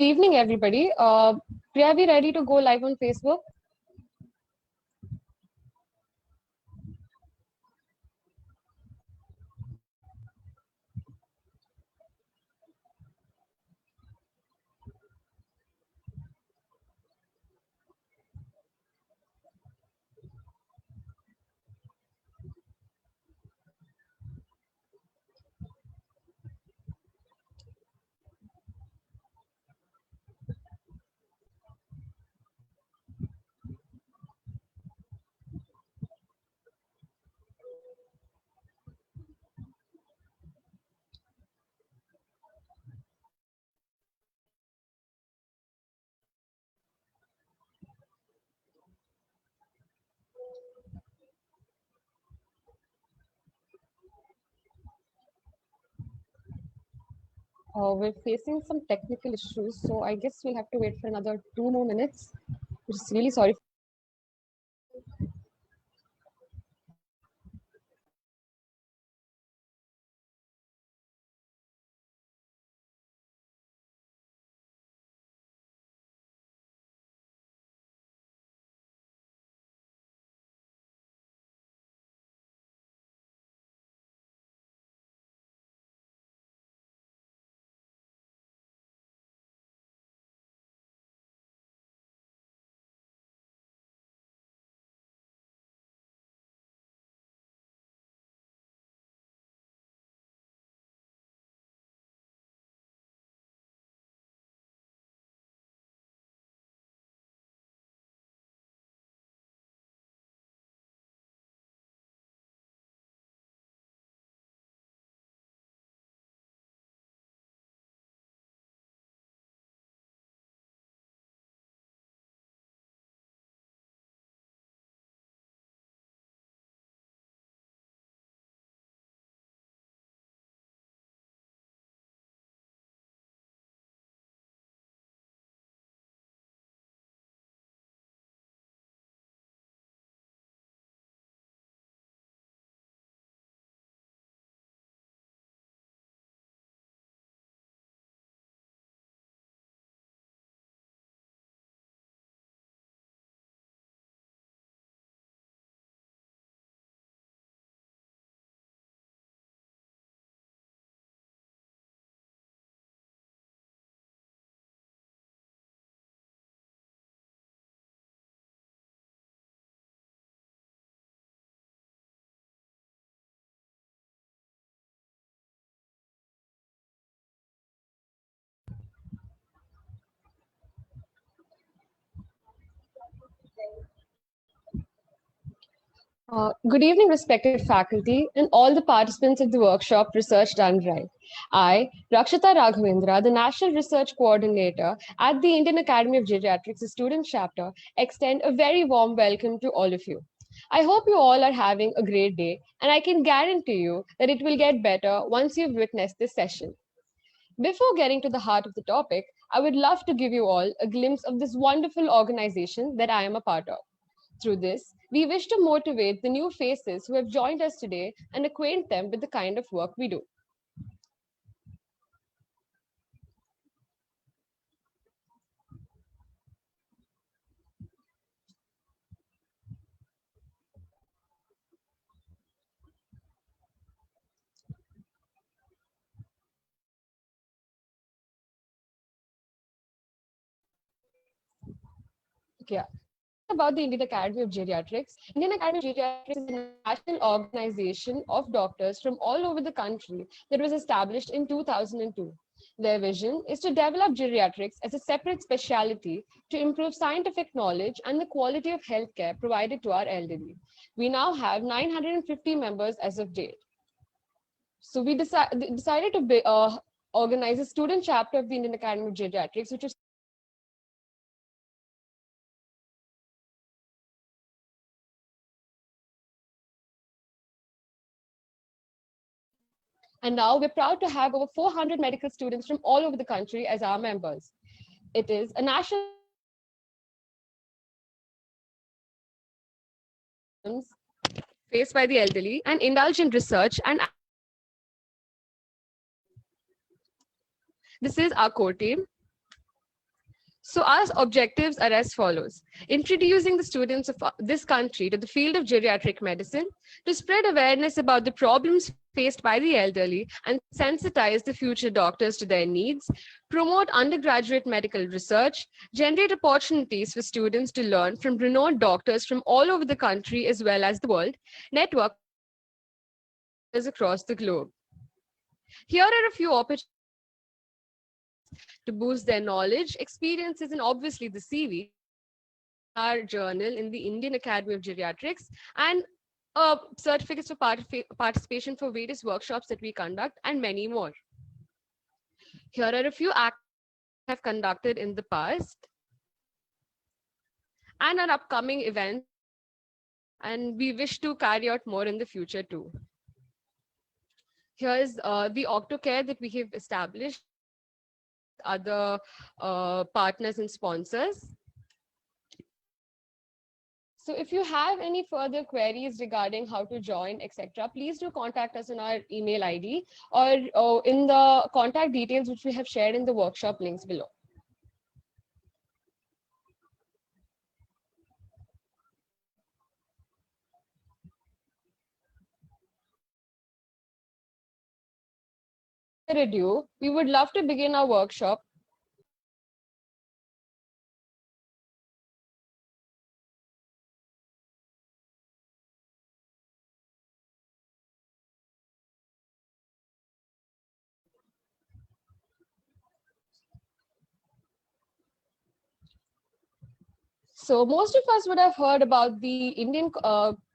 Evening, everybody. Priya, are we ready to go live on Facebook? We're facing some technical issues, so I guess we'll have to wait for another 2 more minutes. I'm just really sorry. Good evening, respected faculty and all the participants of the workshop Research Done Right. I, Rakshita Raghavendra, the National Research Coordinator at the Indian Academy of Geriatrics, the student chapter, extend a very warm welcome to all of you. I hope you all are having a great day, and I can guarantee you that it will get better once you've witnessed this session. Before getting to the heart of the topic, I would love to give you all a glimpse of this wonderful organization that I am a part of. Through this, we wish to motivate the new faces who have joined us today and acquaint them with the kind of work we do. Okay. About the Indian Academy of Geriatrics. Indian Academy of Geriatrics is a national organization of doctors from all over the country that was established in 2002. Their vision is to develop geriatrics as a separate specialty to improve scientific knowledge and the quality of healthcare provided to our elderly. We now have 950 members as of date. So we decided to organize a student chapter of the Indian Academy of Geriatrics, which is and now we're proud to have over 400 medical students from all over the country as our members. It is a national faced by the elderly and indulge in research and this is our core team. So our objectives are as follows: introducing the students of this country to the field of geriatric medicine, to spread awareness about the problems faced by the elderly and sensitize the future doctors to their needs, promote undergraduate medical research, generate opportunities for students to learn from renowned doctors from all over the country as well as the world, network across the globe. Here are a few opportunities to boost their knowledge, experiences, and obviously the CV, our journal in the Indian Academy of Geriatrics, and certificates for participation for various workshops that we conduct, and many more. Here are a few acts we have conducted in the past and our upcoming events, and we wish to carry out more in the future too. Here is the OctoCare that we have established, other partners and sponsors. So if you have any further queries regarding how to join, etc., please do contact us on our email ID or in the contact details which we have shared in the workshop links below. Ado, we would love to begin our workshop. So most of us would have heard about the Indian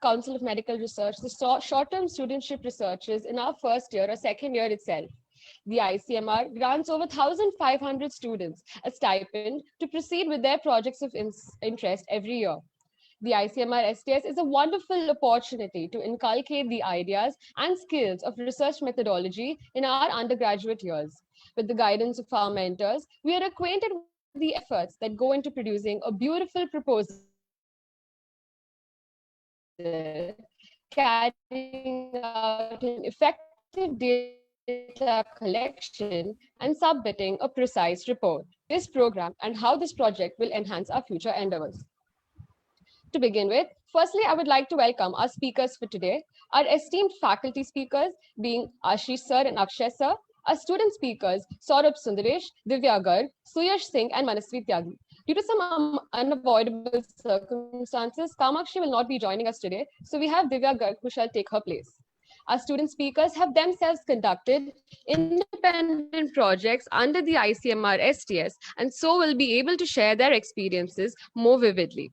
Council of Medical Research, the short-term studentship researches in our first year or second year itself. The ICMR grants over 1,500 students a stipend to proceed with their projects of interest every year. The ICMR STS is a wonderful opportunity to inculcate the ideas and skills of research methodology in our undergraduate years. With the guidance of our mentors, we are acquainted with the efforts that go into producing a beautiful proposal, carrying out an effective data collection, and submitting a precise report. This program and how this project will enhance our future endeavors. To begin with, firstly, I would like to welcome our speakers for today, our esteemed faculty speakers being Ashish sir and Akshay sir, our student speakers, Saurabh Sundaresh, Divya Garg, Suyash Singh, and Manasvi Tyagi. Due to some unavoidable circumstances, Kamakshi will not be joining us today, so we have Divya Garg who shall take her place. Our student speakers have themselves conducted independent projects under the ICMR STS, and so will be able to share their experiences more vividly.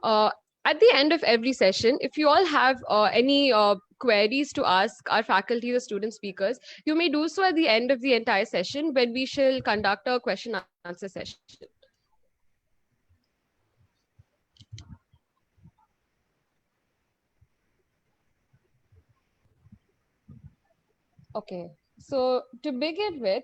At the end of every session, if you all have any queries to ask our faculty or student speakers, you may do so at the end of the entire session when we shall conduct a question and answer session. Okay, so to begin with,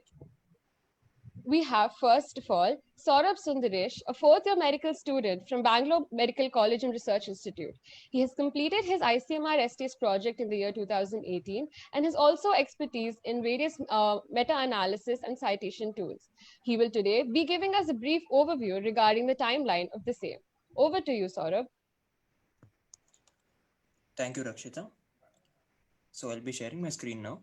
we have, first of all, Saurabh Sundaresh, a fourth-year medical student from Bangalore Medical College and Research Institute. He has completed his ICMR STS project in the year 2018 and has also expertise in various meta-analysis and citation tools. He will today be giving us a brief overview regarding the timeline of the same. Over to you, Saurabh. Thank you, Rakshita. So I'll be sharing my screen now.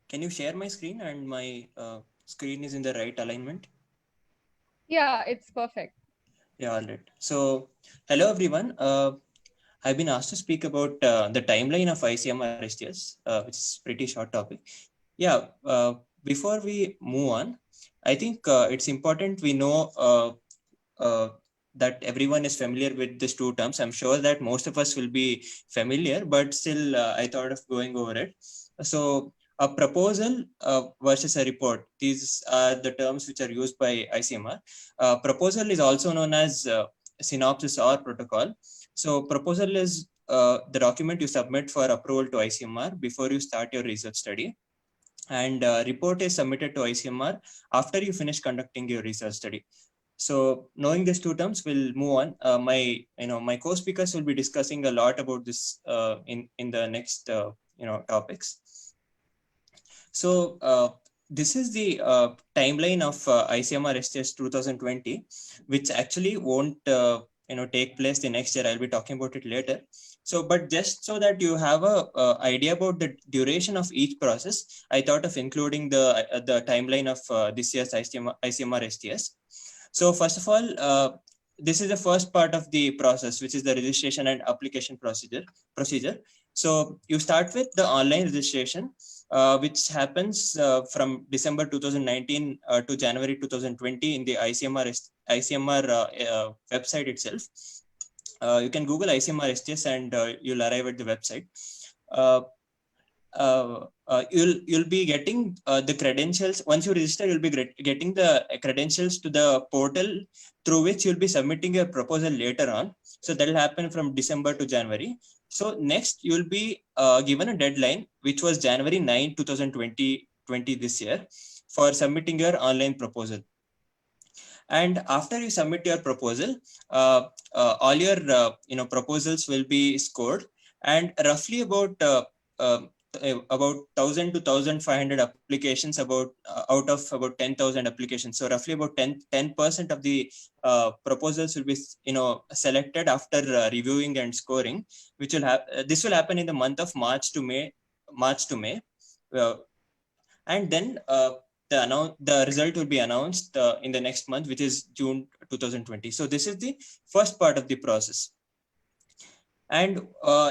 Can you share my screen and my screen is in the right alignment? Yeah, it's perfect. Yeah, all right. So hello, everyone. I've been asked to speak about the timeline of ICMR STS, which is a pretty short topic. Yeah, before we move on, I think it's important we know that everyone is familiar with these two terms. I'm sure that most of us will be familiar, but still I thought of going over it. So a proposal versus a report. These are the terms which are used by ICMR. Proposal is also known as synopsis or protocol. So proposal is the document you submit for approval to ICMR before you start your research study. And report is submitted to ICMR after you finish conducting your research study. So knowing these two terms, we'll move on. My co-speakers will be discussing a lot about this in the next topics. So this is the timeline of ICMR STS 2020, which actually won't take place the next year. I'll be talking about it later. So, but just so that you have a idea about the duration of each process, I thought of including the timeline of this year's ICMR STS. So first of all, this is the first part of the process, which is the registration and application procedure. So you start with the online registration, which happens from December 2019 to January 2020 in the ICMR website itself. You can Google ICMR STS and you'll arrive at the website. You'll be getting the credentials. Once you register, you'll be getting the credentials to the portal through which you'll be submitting your proposal later on. So that'll happen from December to January. So next you'll be given a deadline, which was January 9, 2020 this year, for submitting your online proposal. And after you submit your proposal, all your proposals will be scored, and roughly about 1,000 to 1,500 applications out of about 10,000 applications. So roughly about 10% of the proposals will be selected after reviewing and scoring, which will this will happen in the month of March to May, and then the result will be announced in the next month, which is June 2020. So this is the first part of the process. And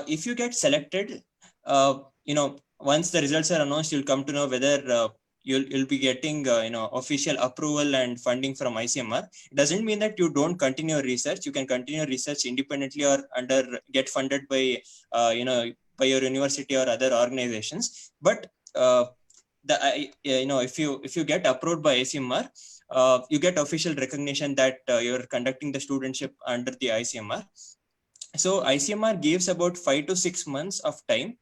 if you get selected, once the results are announced, you'll come to know whether you'll be getting official approval and funding from ICMR. It doesn't mean that you don't continue your research. You can continue research independently or get funded by by your university or other organizations. But if you get approved by ICMR, you get official recognition that you're conducting the studentship under the ICMR. So ICMR gives about 5 to 6 months of time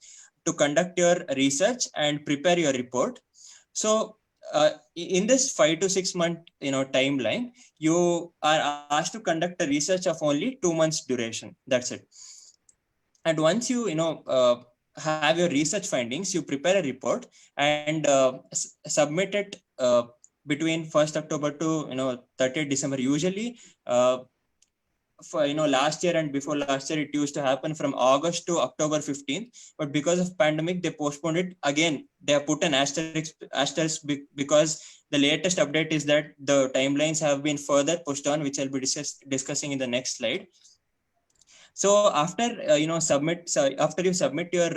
to conduct your research and prepare your report. So in this 5 to 6 month timeline, you are asked to conduct a research of only 2 months duration. That's it. And once you have your research findings, you prepare a report and submit it between 1st October to 30th December. Usually for last year and before last year, it used to happen from August to October 15th, but because of pandemic, they postponed it again. They have put an asterisk because the latest update is that the timelines have been further pushed on, which I'll be discussing in the next slide. So after after you submit your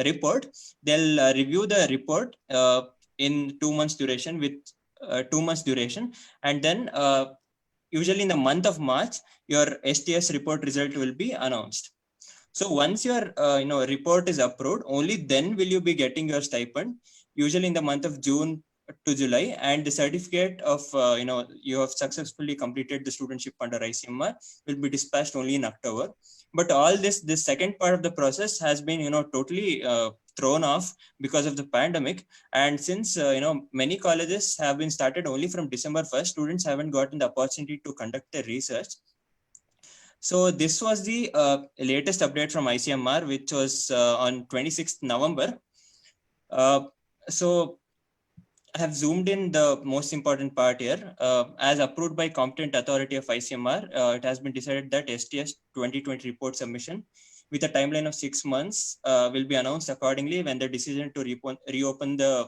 report, they'll review the report in 2 months duration with 2 months duration, and then usually in the month of March, your STS report result will be announced. So once your report is approved, only then will you be getting your stipend, usually in the month of June to July, and the certificate of you have successfully completed the studentship under ICMR will be dispatched only in October. But all this second part of the process has been totally thrown off because of the pandemic. And since many colleges have been started only from December 1st, students haven't gotten the opportunity to conduct their research. So this was the latest update from ICMR, which was on 26th November. So I have zoomed in the most important part here. As approved by competent authority of ICMR, it has been decided that STS 2020 report submission with a timeline of 6 months will be announced accordingly when the decision to reopen the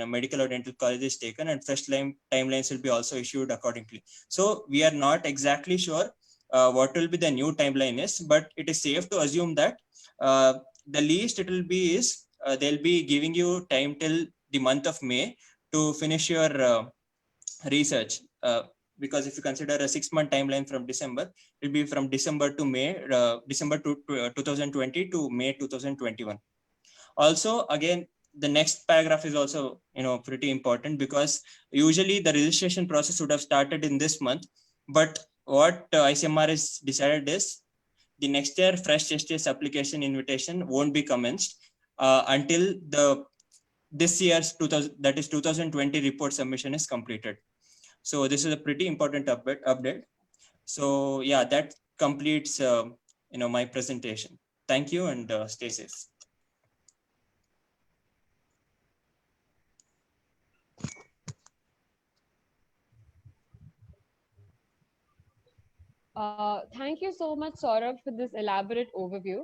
medical or dental college is taken, and fresh timelines will be also issued accordingly. So we are not exactly sure what will be the new timeline is, but it is safe to assume that the least it will be is they'll be giving you time till the month of May to finish your research. Because if you consider a 6 month timeline from December, it will be from December to May, December 2020 to May 2021. Also, again, the next paragraph is also pretty important, because usually the registration process would have started in this month, but what ICMR has decided is the next year fresh STS application invitation won't be commenced until this year's 2020 report submission is completed. So this is a pretty important update. So yeah, that completes my presentation. Thank you, and stay safe. Thank you so much, Saurabh, for this elaborate overview.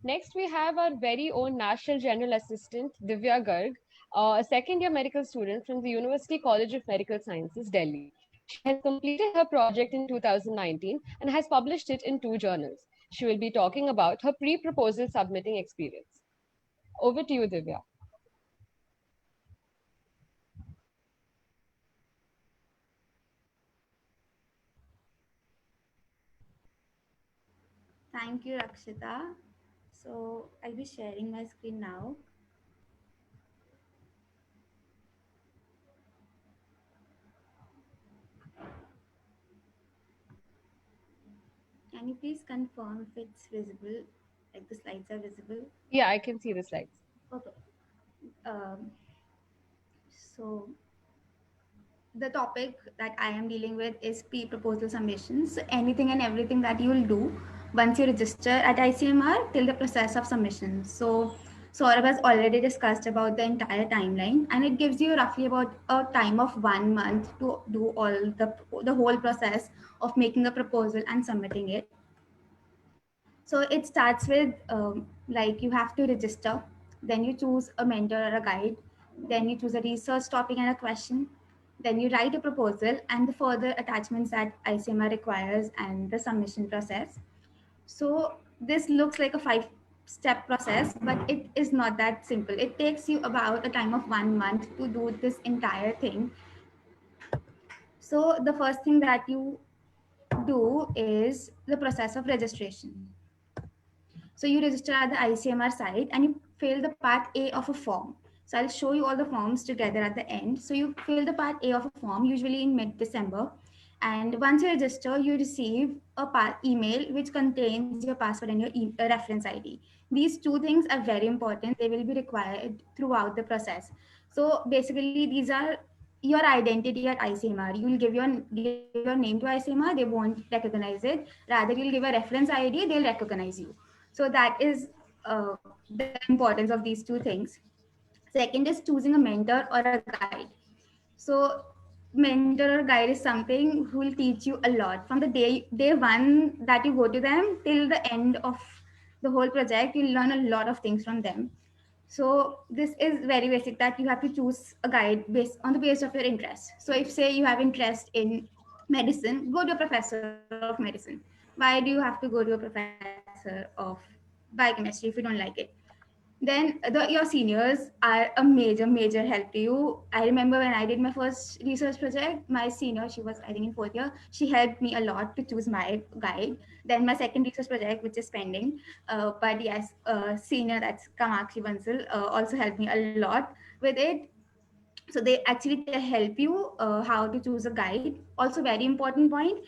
Next, we have our very own National General Assistant, Divya Garg, a second-year medical student from the University College of Medical Sciences, Delhi. She has completed her project in 2019 and has published it in 2 journals. She will be talking about her pre-proposal submitting experience. Over to you, Divya. Thank you, Rakshita. So I'll be sharing my screen now. Can you please confirm if it's visible, like the slides are visible? Yeah, I can see the slides. Okay. Um, so the topic that I am dealing with is pre-proposal submissions. So anything and everything that you will do once you register at ICMR till the process of submission. So Saurabh has already discussed about the entire timeline, and it gives you roughly about a time of 1 month to do all the whole process of making a proposal and submitting it. So it starts with like you have to register, then you choose a mentor or a guide, then you choose a research topic and a question, then you write a proposal and the further attachments that ICMR requires and the submission process. So this looks like a 5-step process, but it is not that simple. It takes you about a time of 1 month to do this entire thing. So the first thing that you do is the process of registration. So you register at the ICMR site and you fill the part A of a form. So I'll show you all the forms together at the end. So you fill the part A of a form, usually in mid-December. And once you register, you receive a email which contains your password and your reference ID. These two things are very important. They will be required throughout the process. So basically, these are your identity at ICMR. You will give your name to ICMR, they won't recognize it. Rather, you'll give a reference ID, they'll recognize you. So that is the importance of these two things. Second is choosing a mentor or a guide. So mentor or guide is something who will teach you a lot from the day one that you go to them till the end of the whole project. You'll learn a lot of things from them. So this is very basic that you have to choose a guide based on the base of your interest. So if say you have interest in medicine, go to a professor of medicine. Why do you have to go to a professor of biochemistry if you don't like it? Then your seniors are a major help to you. I remember when I did my first research project, my senior, she was I think in 4th year, she helped me a lot to choose my guide. Then my second research project, which is pending, but yes, senior, that's Kamakshi Bansal, also helped me a lot with it. So they actually help you how to choose a guide. Also very important point,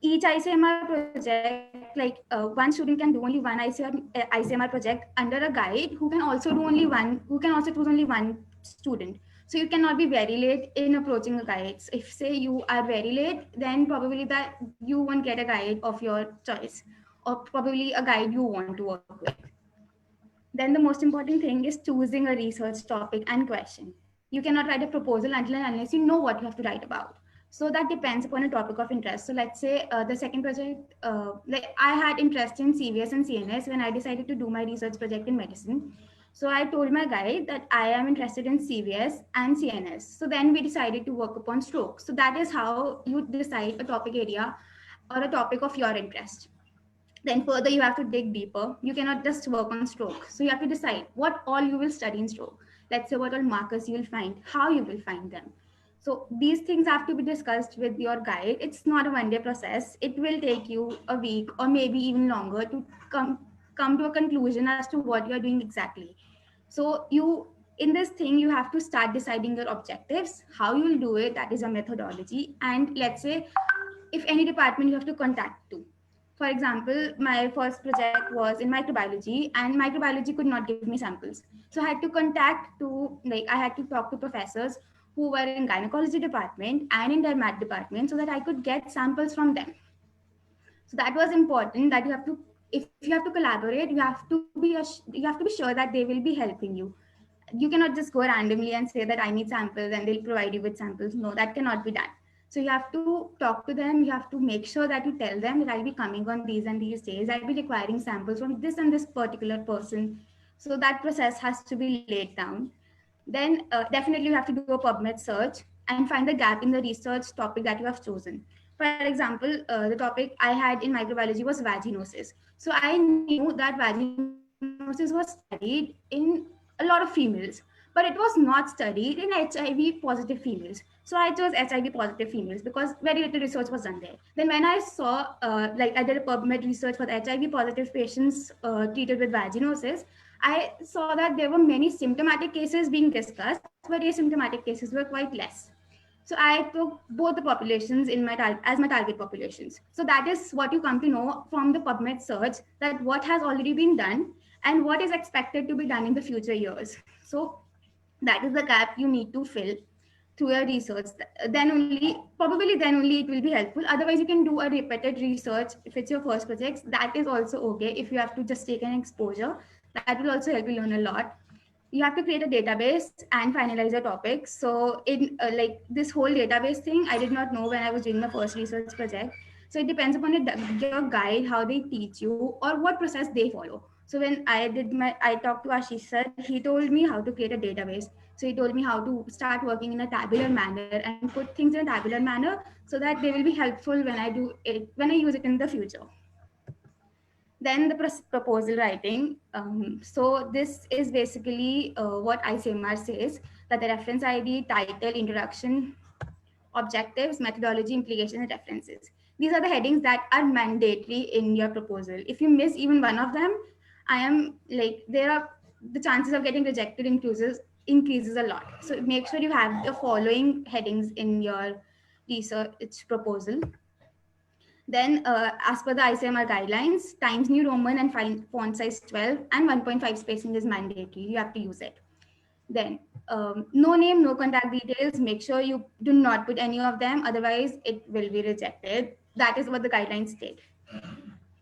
each ICMR project, like one student can do only one ICMR project under a guide who can also do only one, who can also choose only one student. So you cannot be very late in approaching a guide. So if say you are very late, then probably that you won't get a guide of your choice, or probably a guide you want to work with. Then the most important thing is choosing a research topic and question. You cannot write a proposal until and unless you know what you have to write about. So that depends upon a topic of interest. So let's say the second project, like I had interest in CVS and CNS when I decided to do my research project in medicine. So I told my guide that I am interested in CVS and CNS. So then we decided to work upon stroke. So that is how you decide a topic area or a topic of your interest. Then further you have to dig deeper. You cannot just work on stroke. So you have to decide what all you will study in stroke. Let's say what all markers you will find, how you will find them. So these things have to be discussed with your guide. It's not a 1 day process. It will take you a week or maybe even longer to come to a conclusion as to what you are doing exactly. So you, in this thing, you have to start deciding your objectives, how you will do it, that is a methodology. And let's say if any department you have to contact to, For example, my first project was in microbiology, and microbiology could not give me samples. So I had to I had to talk to professors who were in gynecology department and in their math department so that I could get samples from them. So that was important, that you have to, if you have to collaborate, you have to be sure that they will be helping you. You cannot just go randomly and say that I need samples and they'll provide you with samples. No, that cannot be done. So you have to talk to them. You have to make sure that you tell them that I'll be coming on these and these days. I'll be requiring samples from this and this particular person. So that process has to be laid down. Then definitely you have to do a PubMed search and find the gap in the research topic that you have chosen. For example, the topic I had in microbiology was vaginosis. So I knew that vaginosis was studied in a lot of females, but it was not studied in HIV positive females. So I chose HIV positive females because very little research was done there. Then when I saw, I did a PubMed research for the HIV positive patients treated with vaginosis, I saw that there were many symptomatic cases being discussed, but asymptomatic cases were quite less. So I took both the populations in as my target populations. So that is what you come to know from the PubMed search, that what has already been done and what is expected to be done in the future years. So that is the gap you need to fill through your research. Then only it will be helpful. Otherwise, you can do a repeated research if it's your first project. That is also okay. If you have to just take an exposure, that will also help you learn a lot. You have to create a database and finalize your topics. So in like this whole database thing, I did not know when I was doing my first research project. So it depends upon your guide, how they teach you or what process they follow. So when I talked to Ashish sir, he told me how to create a database. So he told me how to start working in a tabular manner and put things in a tabular manner so that they will be helpful when I use it in the future. Then the proposal writing. So this is basically what ICMR says, that the reference ID, title, introduction, objectives, methodology, implications, and references. These are the headings that are mandatory in your proposal. If you miss even one of them, the chances of getting rejected increases a lot. So make sure you have the following headings in your research proposal. Then, as per the ICMR guidelines, Times New Roman and font size 12 and 1.5 spacing is mandatory. You have to use it. Then, no name, no contact details. Make sure you do not put any of them. Otherwise, it will be rejected. That is what the guidelines state.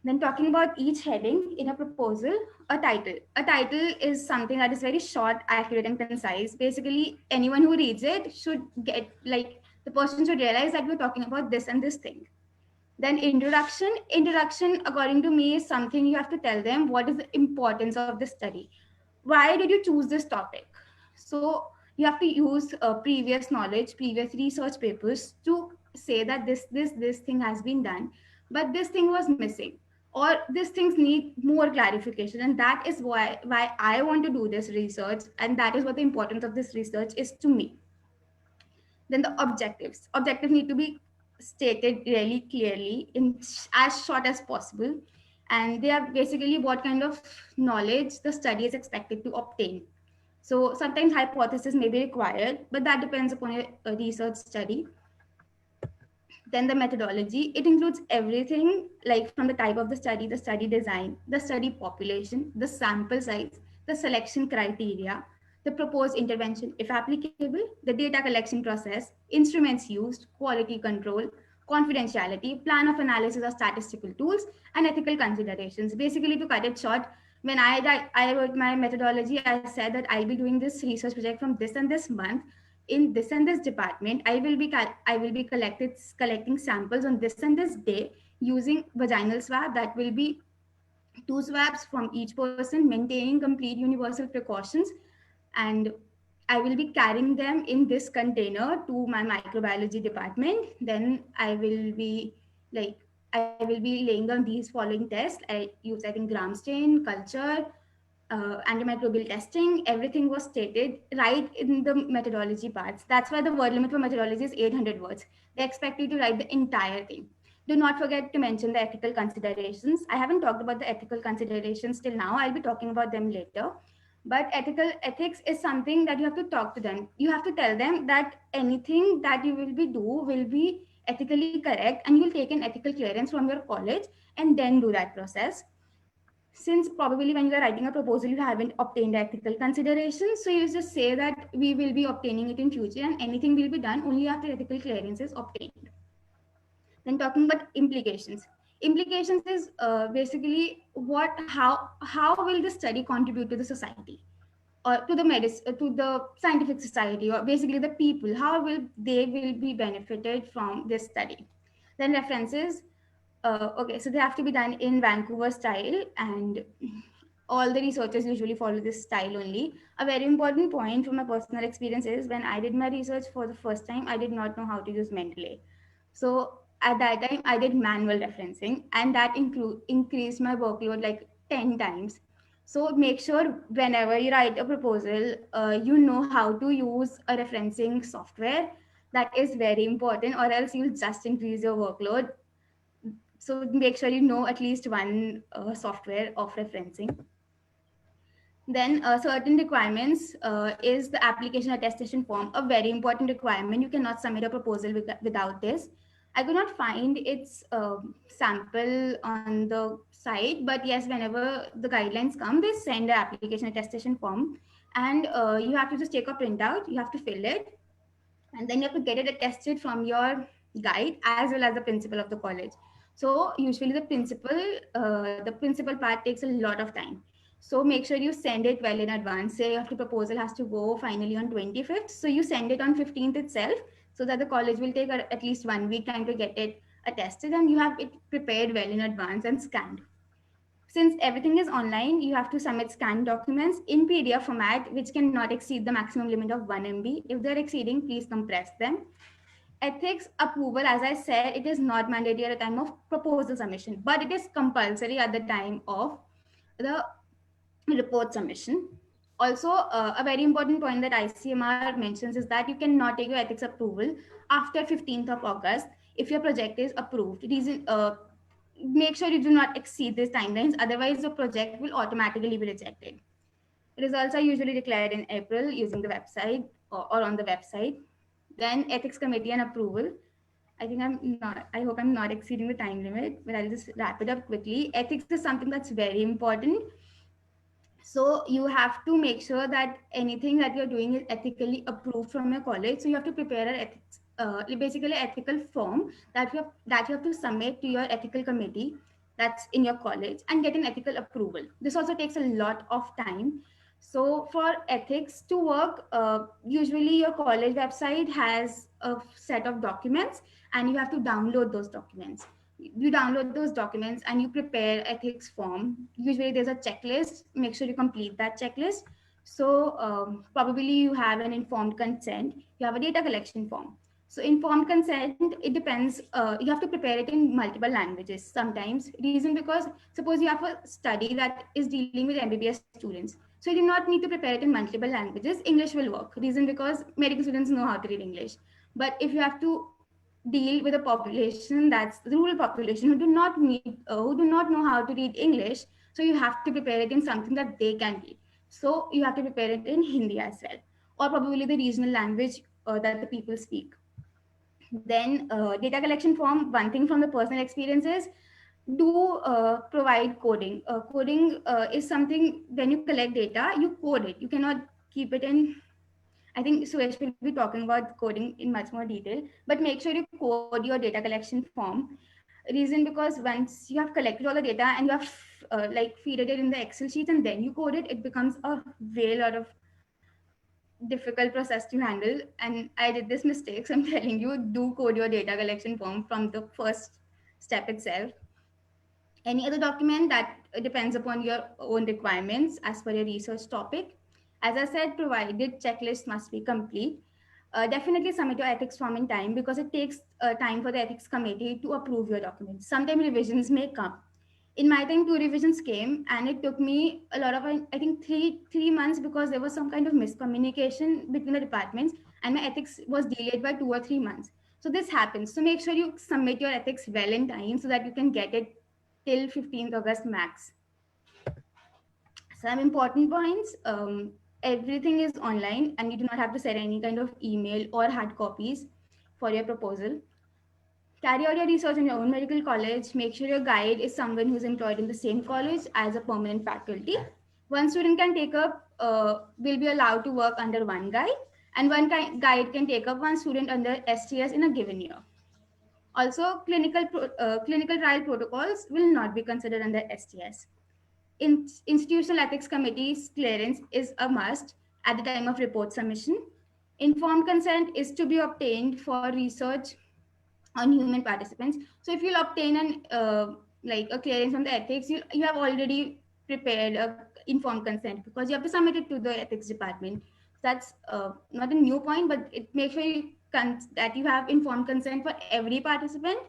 Then talking about each heading in a proposal, a title. A title is something that is very short, accurate, and concise. Basically, anyone who reads it should get, the person should realize that we're talking about this and this thing. Then introduction, according to me, is something you have to tell them what is the importance of the study. Why did you choose this topic? So you have to use previous knowledge, previous research papers to say that this thing has been done, but this thing was missing, or these things need more clarification. And that is why I want to do this research, and that is what the importance of this research is to me. Then the objectives. Objectives need to be stated really clearly in as short as possible. And they are basically what kind of knowledge the study is expected to obtain. So sometimes hypothesis may be required, but that depends upon a research study. Then the methodology, it includes everything, like from the type of the study design, the study population, the sample size, the selection criteria, the proposed intervention, if applicable, the data collection process, instruments used, quality control, confidentiality, plan of analysis of statistical tools, and ethical considerations. Basically, to cut it short, when I wrote my methodology, I said that I'll be doing this research project from this and this month in this and this department. I will be collecting samples on this and this day using vaginal swab. That will be 2 swabs from each person, maintaining complete universal precautions. And I will be carrying them in this container to my microbiology department. Then I will be laying down these following tests. I use, I think, gram stain, culture, antimicrobial testing. Everything was stated right in the methodology parts. That's why the word limit for methodology is 800 words. They expect you to write the entire thing. Do not forget to mention the ethical considerations. I haven't talked about the ethical considerations till now. I'll be talking about them later. But ethics is something that you have to talk to them. You have to tell them that anything that you will be ethically correct, and you'll take an ethical clearance from your college and then do that process. Since probably when you're writing a proposal, you haven't obtained ethical considerations, so you just say that we will be obtaining it in future, and anything will be done only after ethical clearance is obtained. Then talking about implications. Implications is basically how will the study contribute to the society, or to the to the scientific society, or basically the people, how will they will be benefited from this study. Then references. Okay, so they have to be done in Vancouver style, and all the researchers usually follow this style only. A very important point from my personal experience is when I did my research for the first time, I did not know how to use Mendeley. So at that time, I did manual referencing, and that increased my workload like 10 times. So make sure whenever you write a proposal, you know how to use a referencing software. That is very important, or else you'll just increase your workload. So make sure you know at least one software of referencing. Then certain requirements is the application attestation form, a very important requirement. You cannot submit a proposal without this. I could not find its sample on the site, but yes, whenever the guidelines come, they send the application attestation form, and you have to just take a printout, you have to fill it, and then you have to get it attested from your guide as well as the principal of the college. So usually the principal part takes a lot of time. So make sure you send it well in advance. Say if the proposal has to go finally on 25th, so you send it on 15th itself, so that the college will take at least 1 week time to get it attested, and you have it prepared well in advance and scanned. Since everything is online, you have to submit scanned documents in PDF format, which cannot exceed the maximum limit of 1 MB. If they're exceeding, please compress them. Ethics approval, as I said, it is not mandatory at the time of proposal submission, but it is compulsory at the time of the report submission. Also, a very important point that ICMR mentions is that you cannot take your ethics approval after 15th of August if your project is approved. Make sure you do not exceed these timelines, otherwise the project will automatically be rejected. Results are usually declared in April using the website or on the website. Then ethics committee and approval. I hope I'm not exceeding the time limit, but I'll just wrap it up quickly. Ethics is something that's very important. So you have to make sure that anything that you're doing is ethically approved from your college. So you have to prepare an ethics, basically ethical form that you have to submit to your ethical committee that's in your college and get an ethical approval. This also takes a lot of time. So for ethics to work, usually your college website has a set of documents, and you have to download those documents. You download those documents and you prepare ethics form. Usually there's a checklist. Make sure you complete that checklist. So probably you have an informed consent. You have a data collection form. So informed consent, it depends. You have to prepare it in multiple languages sometimes. Reason because suppose you have a study that is dealing with MBBS students. So you do not need to prepare it in multiple languages. English will work. Reason because medical students know how to read English. But if you have to deal with a population that's the rural population who do not know how to read English, so you have to prepare it in something that they can read. So you have to prepare it in Hindi as well, or probably the regional language that the people speak. Then data collection form, one thing from the personal experience is do provide coding. Coding is something when you collect data, you code it. You cannot keep it in. I think Suresh will be talking about coding in much more detail, but make sure you code your data collection form. Reason because once you have collected all the data and you have like feed it in the Excel sheet and then you code it, it becomes a way lot of difficult process to handle. And I did this mistake, so I'm telling you, do code your data collection form from the first step itself. Any other document that depends upon your own requirements as per your research topic. As I said, provided checklist must be complete. Definitely submit your ethics form in time because it takes time for the ethics committee to approve your documents. Sometimes revisions may come. In my time, 2 revisions came, and it took me a lot of, I think, three months because there was some kind of miscommunication between the departments, and my ethics was delayed by 2 or 3 months. So this happens. So make sure you submit your ethics well in time so that you can get it till 15th August max. Some important points. Everything is online and you do not have to send any kind of email or hard copies for your proposal. Carry out your research in your own medical college. Make sure your guide is someone who's employed in the same college as a permanent faculty. One student can take up, will be allowed to work under one guide, and one guide can take up one student under STS in a given year. Also, clinical trial protocols will not be considered under STS. Institutional Ethics Committee's clearance is a must at the time of report submission. Informed consent is to be obtained for research on human participants. So if you'll obtain an like a clearance from the ethics, you have already prepared a informed consent because you have to submit it to the ethics department. That's not a new point, but it makes sure that you have informed consent for every participant,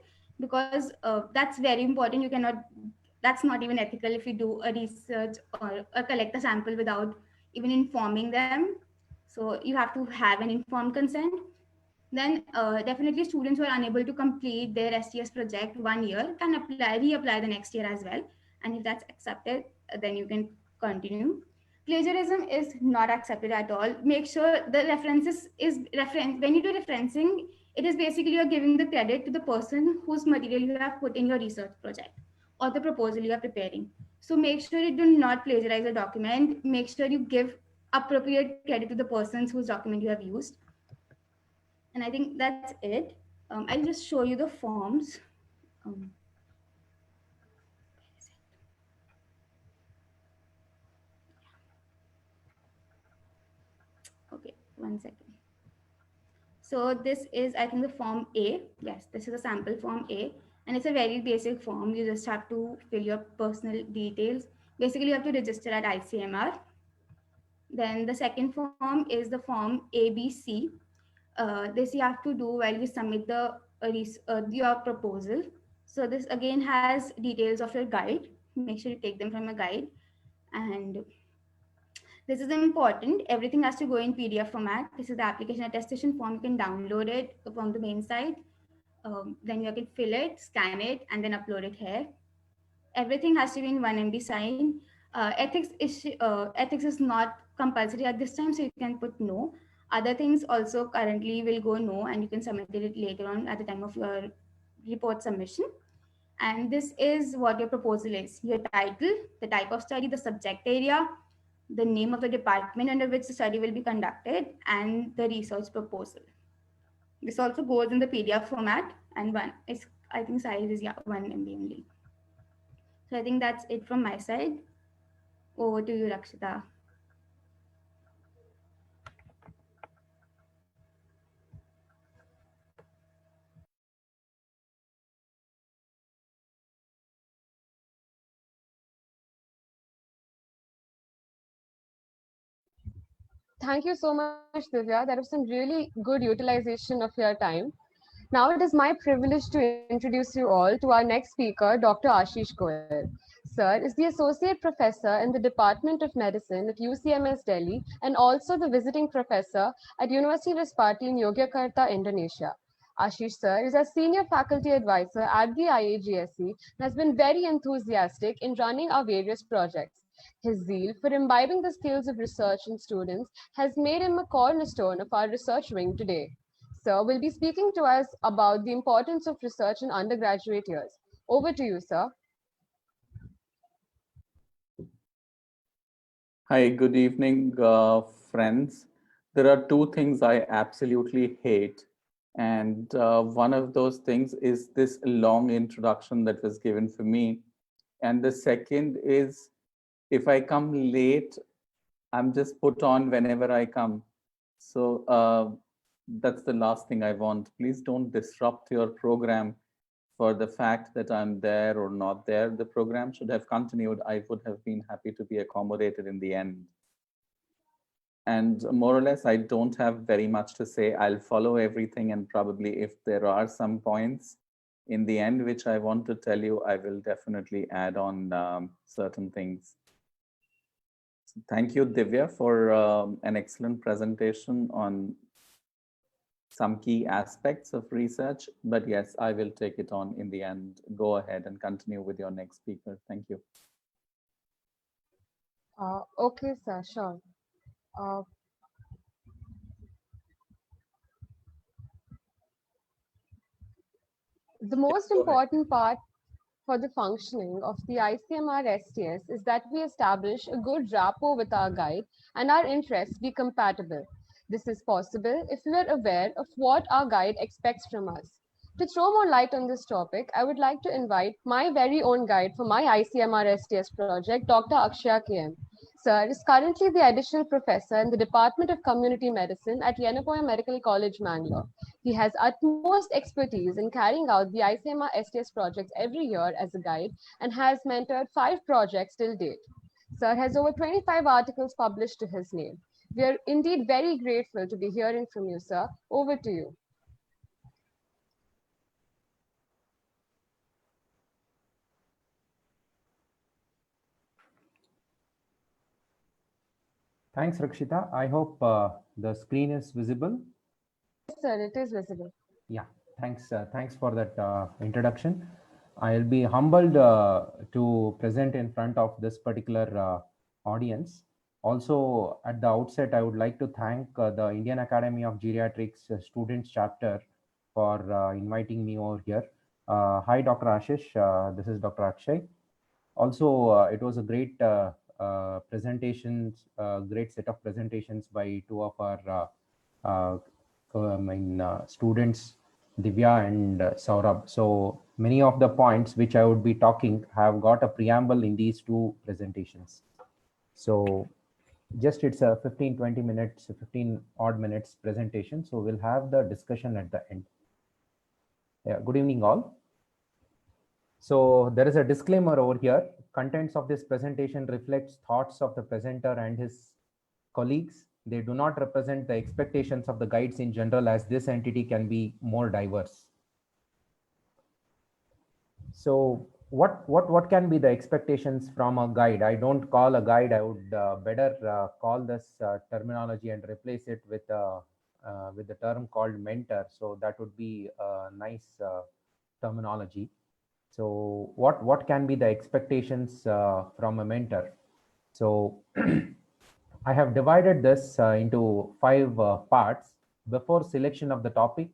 because that's very important. You cannot, that's not even ethical if you do a research or collect a sample without even informing them. So you have to have an informed consent. Then definitely students who are unable to complete their STS project 1 year can reapply the next year as well. And if that's accepted, then you can continue. Plagiarism is not accepted at all. Make sure the references is reference. When you do referencing, it is basically you're giving the credit to the person whose material you have put in your research project or the proposal you are preparing. So make sure you do not plagiarize a document. Make sure you give appropriate credit to the persons whose document you have used. And I think that's it. I'll just show you the forms. Um, okay, 1 second. So this is, I think, the form A. Yes, this is a sample form A. And it's a very basic form. You just have to fill your personal details. Basically, you have to register at ICMR. Then the second form is the form ABC. This you have to do while you submit your proposal. So this again has details of your guide. Make sure you take them from a guide. And this is important. Everything has to go in PDF format. This is the application attestation form. You can download it from the main site. Then you can fill it, scan it, and then upload it here. Everything has to be in 1 MB sign. Ethics is not compulsory at this time, so you can put no. Other things also currently will go no, and you can submit it later on at the time of your report submission. And this is what your proposal is: your title, the type of study, the subject area, the name of the department under which the study will be conducted, and the research proposal. This also goes in the PDF format, and I think size is 1 MB only. So I think that's it from my side. Over to you, Rakshita. Thank you so much, Divya. That was some really good utilization of your time. Now it is my privilege to introduce you all to our next speaker, Dr. Ashish Goyal. Sir is the Associate Professor in the Department of Medicine at UCMS Delhi and also the Visiting Professor at University Respati in Yogyakarta, Indonesia. Ashish sir is a Senior Faculty Advisor at the IAGSE and has been very enthusiastic in running our various projects. His zeal for imbibing the skills of research in students has made him a cornerstone of our research wing today. Sir will be speaking to us about the importance of research in undergraduate years. Over to you, sir. Hi, good evening, friends. There are two things I absolutely hate. And one of those things is this long introduction that was given for me. And the second is, if I come late, I'm just put on whenever I come. So that's the last thing I want. Please don't disrupt your program for the fact that I'm there or not there. The program should have continued. I would have been happy to be accommodated in the end. And more or less, I don't have very much to say. I'll follow everything, and probably if there are some points in the end which I want to tell you, I will definitely add on certain things. So thank you, Divya, for an excellent presentation on some key aspects of research. But yes, I will take it on in the end. Go ahead and continue with your next speaker. Thank you. Okay, sir, sure. The most Go ahead. important part for the functioning of the ICMR STS is that we establish a good rapport with our guide and our interests be compatible. This is possible if we are aware of what our guide expects from us. To throw more light on this topic, I would like to invite my very own guide for my ICMR STS project, Dr. Akshaya KM. Sir is currently the additional professor in the Department of Community Medicine at Yenagoa Medical College, Mangalore. He has utmost expertise in carrying out the ICMR STS projects every year as a guide and has mentored 5 projects till date. Sir has over 25 articles published to his name. We are indeed very grateful to be hearing from you, sir. Over to you. Thanks, Rakshita. I hope the screen is visible. Yes, sir, it is visible. Yeah, thanks. Thanks for that introduction. I'll be humbled to present in front of this particular audience. Also, at the outset, I would like to thank the Indian Academy of Geriatrics Students Chapter for inviting me over here. Hi, Dr. Ashish. This is Dr. Akshay. Also, it was a great presentations, great set of presentations by two of our students, Divya and Saurabh. So many of the points which I would be talking have got a preamble in these two presentations. So just it's a 15-20 minutes, 15 odd minutes presentation. So we'll have the discussion at the end. Yeah, good evening all. So there is a disclaimer over here. Contents of this presentation reflects thoughts of the presenter and his colleagues. They do not represent the expectations of the guides in general, as this entity can be more diverse. So what can be the expectations from a guide? I don't call a guide. I would better call this terminology and replace it with the term called mentor. So that would be a nice terminology. So what can be the expectations from a mentor? So I have divided this into 5 parts: before selection of the topic,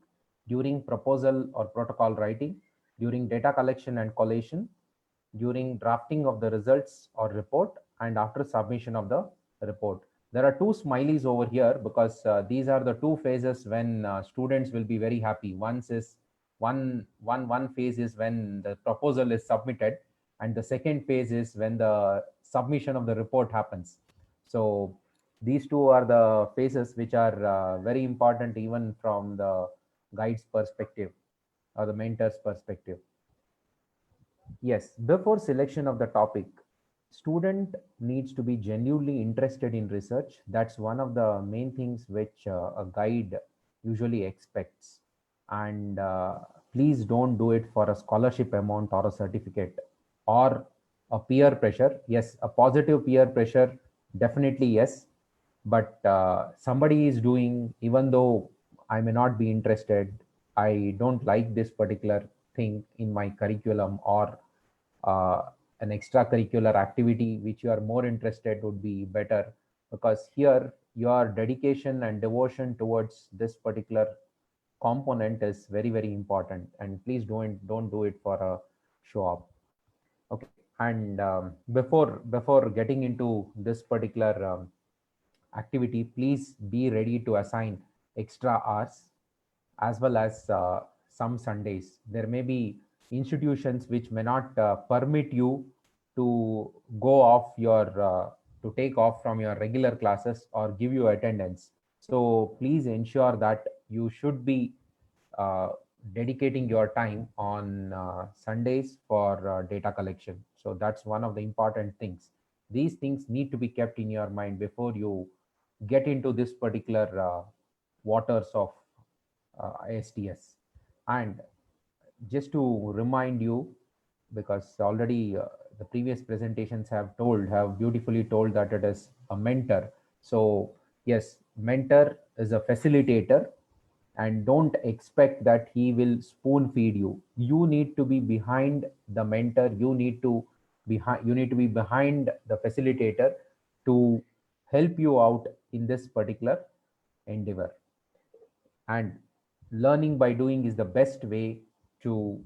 during proposal or protocol writing, during data collection and collation, during drafting of the results or report, and after submission of the report. There are 2 smileys over here because these are the 2 phases when students will be very happy. One phase is when the proposal is submitted, and the second phase is when the submission of the report happens. So these 2 are the phases which are very important even from the guide's perspective or the mentor's perspective. Yes, before selection of the topic, student needs to be genuinely interested in research. That's one of the main things which a guide usually expects. And please don't do it for a scholarship amount or a certificate or a peer pressure. Yes, a positive peer pressure, definitely yes. But somebody is doing, even though I may not be interested, I don't like this particular thing in my curriculum, or an extracurricular activity which you are more interested would be better, because here your dedication and devotion towards this particular component is very, very important, and please don't do it for a show up. Okay. And before getting into this particular activity, please be ready to assign extra hours, as well as some Sundays. There may be institutions which may not permit you to go off your to take off from your regular classes or give you attendance. So please ensure that you should be dedicating your time on Sundays for data collection. So that's one of the important things. These things need to be kept in your mind before you get into this particular waters of STS. And just to remind you, because already the previous presentations have beautifully told that it is a mentor. So yes, mentor is a facilitator, and don't expect that he will spoon feed you. You need to be behind the mentor. You need to be behind the facilitator to help you out in this particular endeavor. And learning by doing is the best way to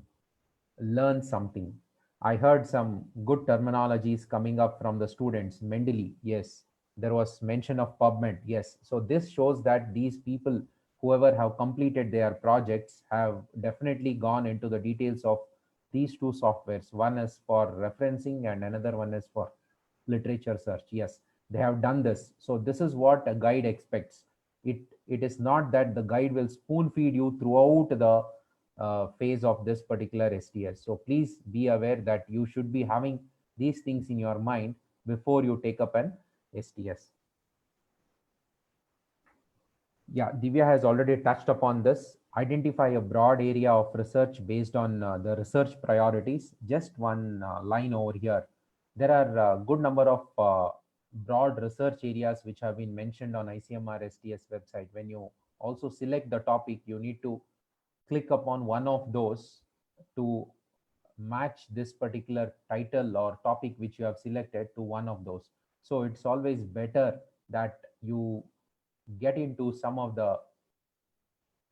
learn something. I heard some good terminologies coming up from the students. Mendeley, yes. There was mention of PubMed, yes. So this shows that these people, whoever have completed their projects, have definitely gone into the details of these two softwares. One is for referencing and another one is for literature search. Yes, they have done this. So this is what a guide expects. It is not that the guide will spoon feed you throughout the phase of this particular STS. So please be aware that you should be having these things in your mind before you take up an STS. Yeah, Divya has already touched upon this. Identify a broad area of research based on the research priorities. Just one line over here. There are a good number of broad research areas which have been mentioned on ICMR STS website. When you also select the topic, you need to click upon one of those to match this particular title or topic which you have selected to one of those. So it's always better that you get into some of the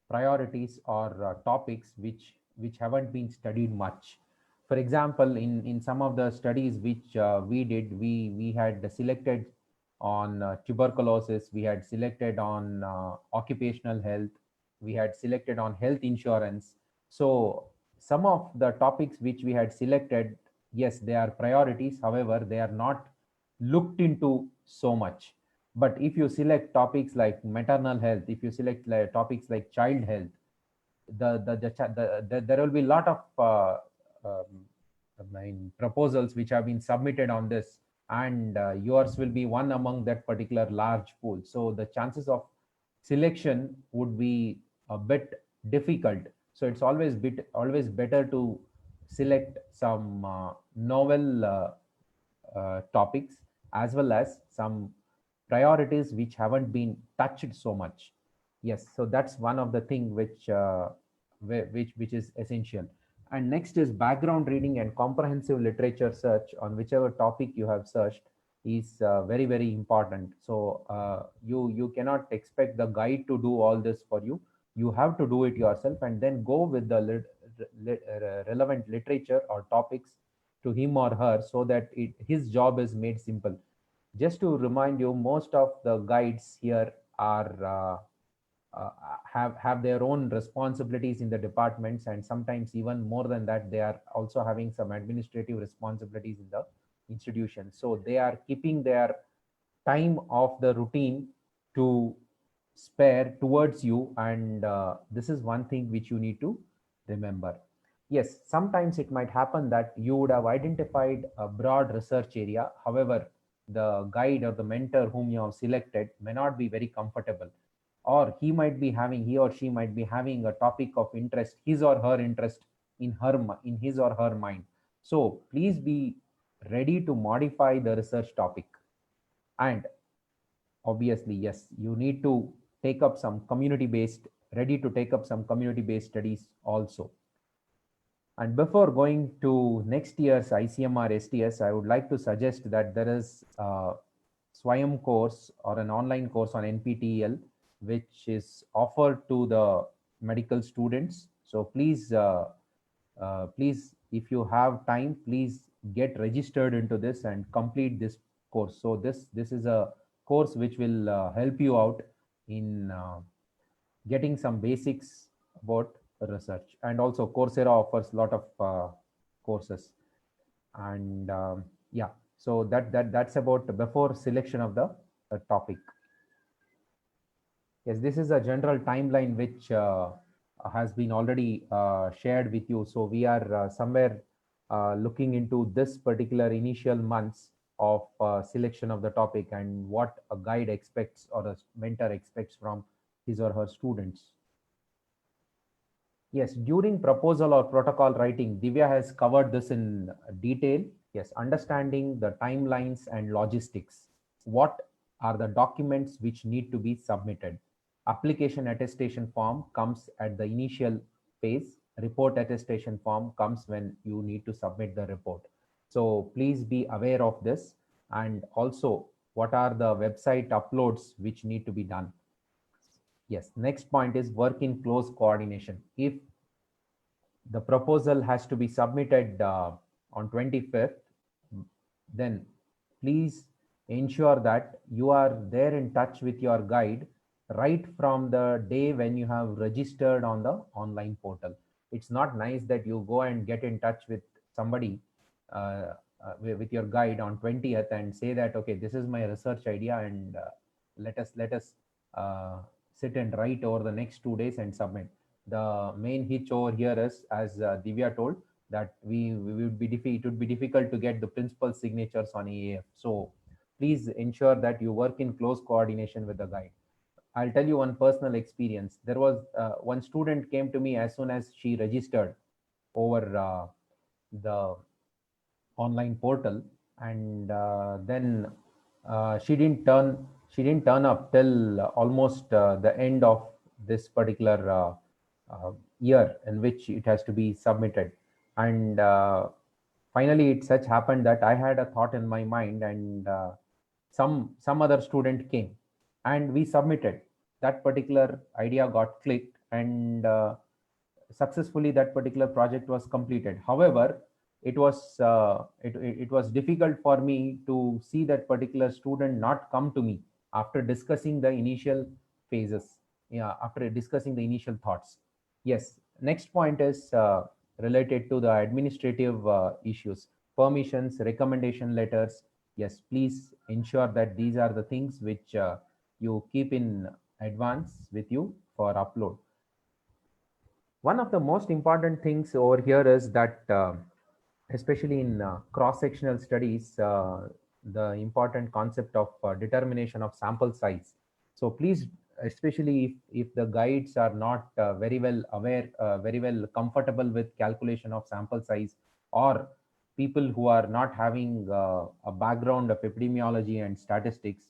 priorities or topics which haven't been studied much. For example, in some of the studies which we did, we had selected on tuberculosis, we had selected on occupational health, we had selected on health insurance. So some of the topics which we had selected, yes, they are priorities, however they are not looked into so much. But if you select topics like maternal health, if you select topics like child health, there will be a lot of proposals which have been submitted on this, and yours will be one among that particular large pool. So the chances of selection would be a bit difficult. So it's always better to select some novel topics, as well as some priorities which haven't been touched so much. Yes, so that's one of the thing which is essential. And next is background reading and comprehensive literature search on whichever topic you have searched is very important. So you cannot expect the guide to do all this for you. You have to do it yourself, and then go with the relevant literature or topics to him or her, so that his job is made simple. Just to remind you, most of the guides here are have their own responsibilities in the departments, and sometimes even more than that, they are also having some administrative responsibilities in the institution. So they are keeping their time of the routine to spare towards you, and this is one thing which you need to remember. Yes, sometimes it might happen that you would have identified a broad research area, however the guide or the mentor whom you have selected may not be very comfortable, or he or she might be having a topic of interest, his or her interest, in his or her mind. So please be ready to modify the research topic. And obviously, yes, you need to take up some community based ready to take up some community based studies also. And before going to next year's ICMR STS, I would like to suggest that there is a Swayam course or an online course on NPTEL, which is offered to the medical students. So please, if you have time, please get registered into this and complete this course. So this is a course which will help you out in getting some basics about research. And also Coursera offers a lot of courses. And yeah, so that's about before selection of the topic. Yes, this is a general timeline which has been already shared with you. So we are somewhere looking into this particular initial months of selection of the topic and what a guide expects or a mentor expects from his or her students. Yes, during proposal or protocol writing, Divya has covered this in detail. Yes, understanding the timelines and logistics. What are the documents which need to be submitted? Application attestation form comes at the initial phase. Report attestation form comes when you need to submit the report. So please be aware of this. And also, what are the website uploads which need to be done? Yes, next point is work in close coordination. If the proposal has to be submitted on 25th, then please ensure that you are there in touch with your guide right from the day when you have registered on the online portal. It's not nice that you go and get in touch with somebody with your guide on 20th and say that, okay, this is my research idea, and let us sit and write over the next 2 days and submit. The main hitch over here is, as Divya told, that we would be it would be difficult to get the principal signatures on EAF. So please ensure that you work in close coordination with the guide. I'll tell you one personal experience. There was one student came to me as soon as she registered over the online portal, and then she didn't turn up till almost the end of this particular year in which it has to be submitted. And finally it such happened that I had a thought in my mind, and some other student came and we submitted. That particular idea got clicked, and successfully that particular project was completed. However, it was difficult for me to see that particular student not come to me after discussing the initial phases, yeah, after discussing the initial thoughts. Yes, next point is related to the administrative issues, permissions, recommendation letters. Yes, please ensure that these are the things which you keep in advance with you for upload. One of the most important things over here is that especially in cross-sectional studies, the important concept of determination of sample size. So please, especially if the guides are not very well aware, very well comfortable with calculation of sample size, or people who are not having a background of epidemiology and statistics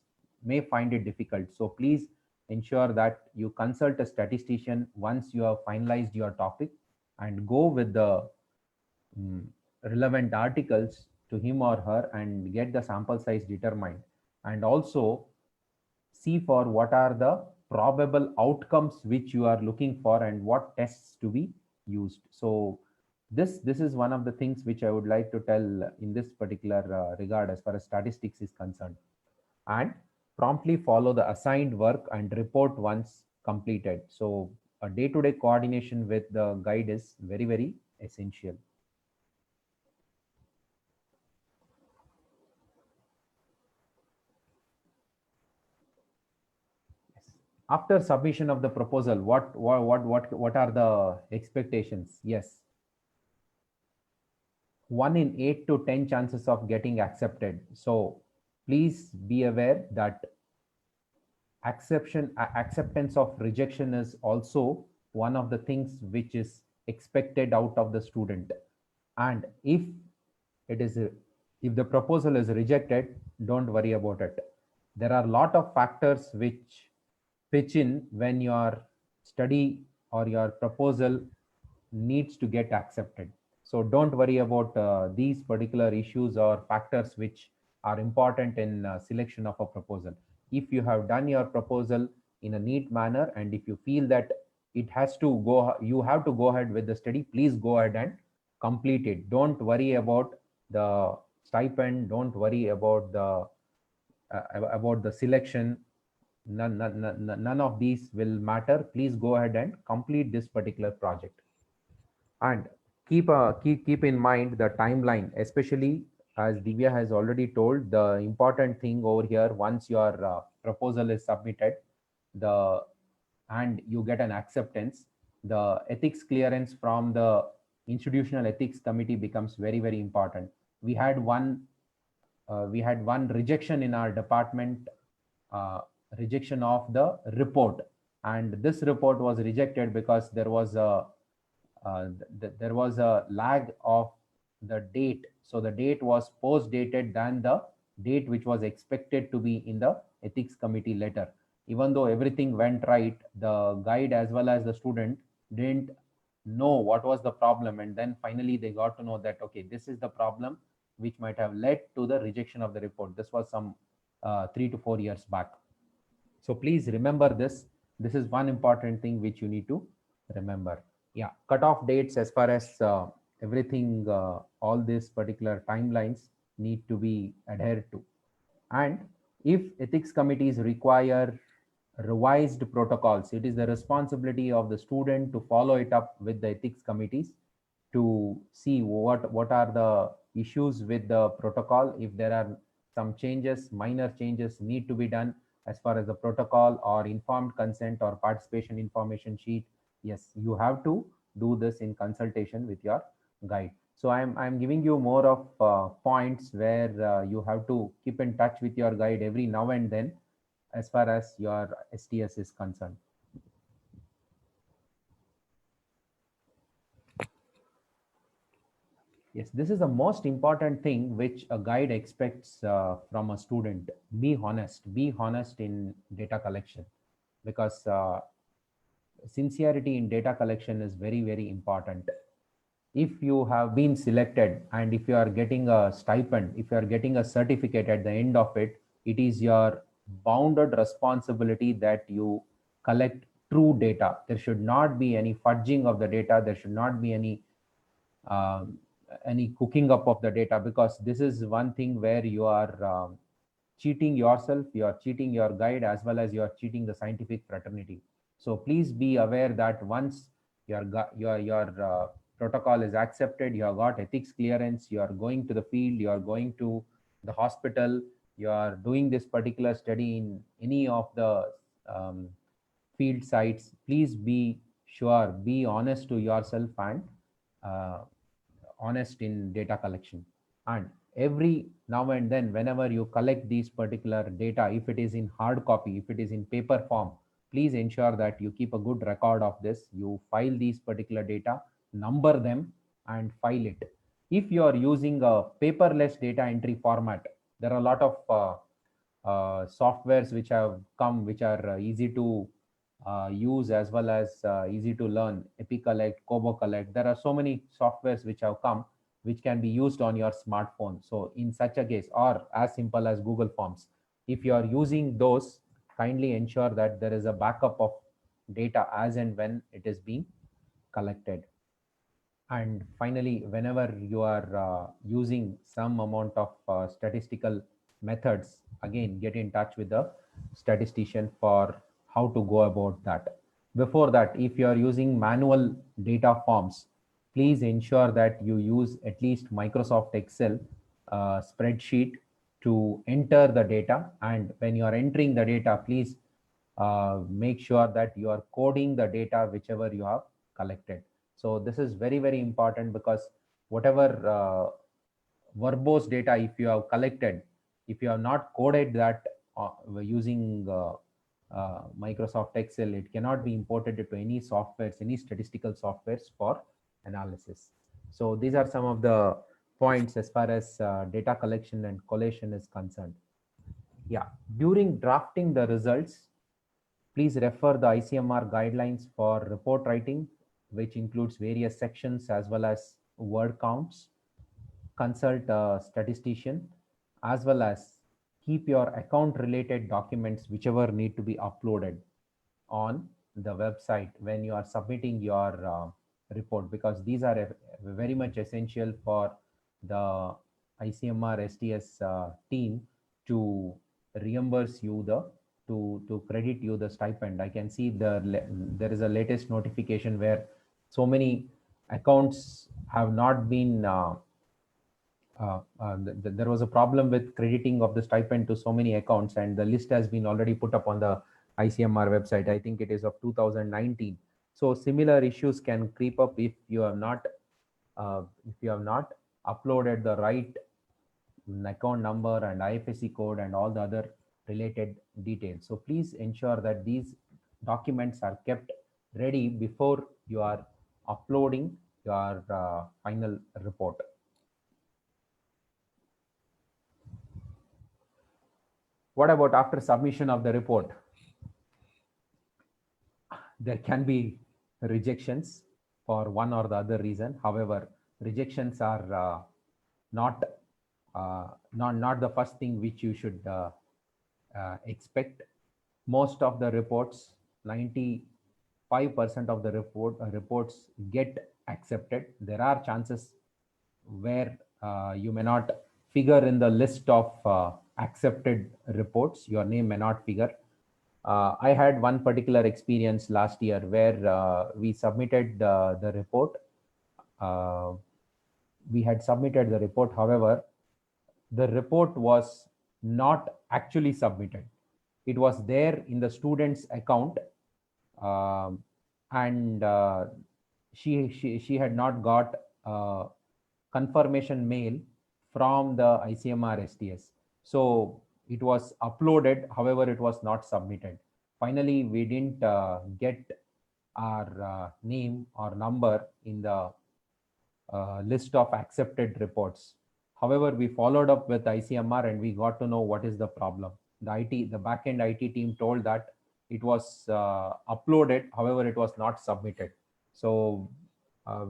may find it difficult. So please ensure that you consult a statistician once you have finalized your topic, and go with the relevant articles to him or her and get the sample size determined, and also see for what are the probable outcomes which you are looking for and what tests to be used. So this is one of the things which I would like to tell in this particular regard as far as statistics is concerned. And promptly follow the assigned work and report once completed. So a day-to-day coordination with the guide is very, very essential. After submission of the proposal, what are the expectations? Yes, 1 in 8 to 10 chances of getting accepted. So please be aware that acceptance of rejection is also one of the things which is expected out of the student. And if the proposal is rejected, don't worry about it. There are a lot of factors which pitch in when your study or your proposal needs to get accepted. So don't worry about these particular issues or factors which are important in selection of a proposal. If you have done your proposal in a neat manner, and if you feel that it has to go, you have to go ahead with the study, please go ahead and complete it. Don't worry about the stipend, don't worry about the selection. None of these will matter. Please go ahead and complete this particular project, and keep in mind the timeline, especially as Divya has already told. The important thing over here, once your proposal is submitted, and you get an acceptance, the ethics clearance from the institutional ethics committee becomes very, very important. We had one rejection in our department, rejection of the report, and this report was rejected because there was a lag of the date. So the date was post dated than the date which was expected to be in the ethics committee letter. Even though everything went right, the guide as well as the student didn't know what was the problem, and then finally they got to know that, okay, this is the problem which might have led to the rejection of the report. This was some 3 to 4 years back. So please remember this. This is one important thing which you need to remember. Yeah, cutoff dates as far as everything, all these particular timelines need to be adhered to. And if ethics committees require revised protocols, it is the responsibility of the student to follow it up with the ethics committees to see what are the issues with the protocol. If there are some changes, minor changes need to be done as far as the protocol or informed consent or participation information sheet. Yes, you have to do this in consultation with your guide. So I'm giving you more of points where you have to keep in touch with your guide every now and then as far as your STS is concerned. Yes, this is the most important thing which a guide expects from a student. Be honest in data collection, because sincerity in data collection is very, very important. If you have been selected and if you are getting a stipend, if you are getting a certificate at the end of it, it is your bounded responsibility that you collect true data. There should not be any fudging of the data. There should not be um, any cooking up of the data, because this is one thing where you are cheating yourself, you are cheating your guide, as well as you are cheating the scientific fraternity. So please be aware that once your protocol is accepted, you have got ethics clearance, you are going to the field, you are going to the hospital, you are doing this particular study in any of the um, field sites, please be sure, be honest to yourself and uh, honest in data collection. And every now and then, whenever you collect these particular data, if it is in hard copy, if it is in paper form, please ensure that you keep a good record of this. You file these particular data, number them and file it. If you are using a paperless data entry format, there are a lot of softwares which have come, which are easy to use as well as easy to learn. EpiCollect, CoboCollect, there are so many softwares which have come, which can be used on your smartphone. So in such a case, or as simple as Google Forms, if you are using those, kindly ensure that there is a backup of data as and when it is being collected. And finally, whenever you are using some amount of statistical methods, again, get in touch with the statistician for how to go about that. Before that, if you are using manual data forms, please ensure that you use at least Microsoft Excel spreadsheet to enter the data. And when you are entering the data, please make sure that you are coding the data whichever you have collected. So this is very, very important, because whatever verbose data, if you have collected, if you have not coded that using Microsoft Excel, it cannot be imported into any softwares, any statistical softwares for analysis. So these are some of the points as far as data collection and collation is concerned. Yeah, during drafting the results, please refer the ICMR guidelines for report writing, which includes various sections as well as word counts. Consult a statistician, as well as keep your account related documents, whichever need to be uploaded on the website when you are submitting your report, because these are very much essential for the ICMR STS team to reimburse you the to credit you the stipend. I can see there is a latest notification where so many accounts have not been there was a problem with crediting of the stipend to so many accounts, and the list has been already put up on the ICMR website. I think it is of 2019. So similar issues can creep up if you have not uploaded the right account number and IFSC code and all the other related details. So please ensure that these documents are kept ready before you are uploading your final report. What about after submission of the report? There can be rejections for one or the other reason. However, rejections are not the first thing which you should expect. Most of the reports, 90 5% of the reports get accepted. There are chances where you may not figure in the list of accepted reports. Your name may not figure. I had one particular experience last year where we submitted the report. We had submitted the report. However, the report was not actually submitted. It was there in the student's account, and she had not got confirmation mail from the ICMR STS. So it was uploaded, however, it was not submitted. Finally, we didn't get our name or number in the list of accepted reports. However, we followed up with ICMR and we got to know what is the problem. The backend IT team told that it was uploaded, however, it was not submitted. So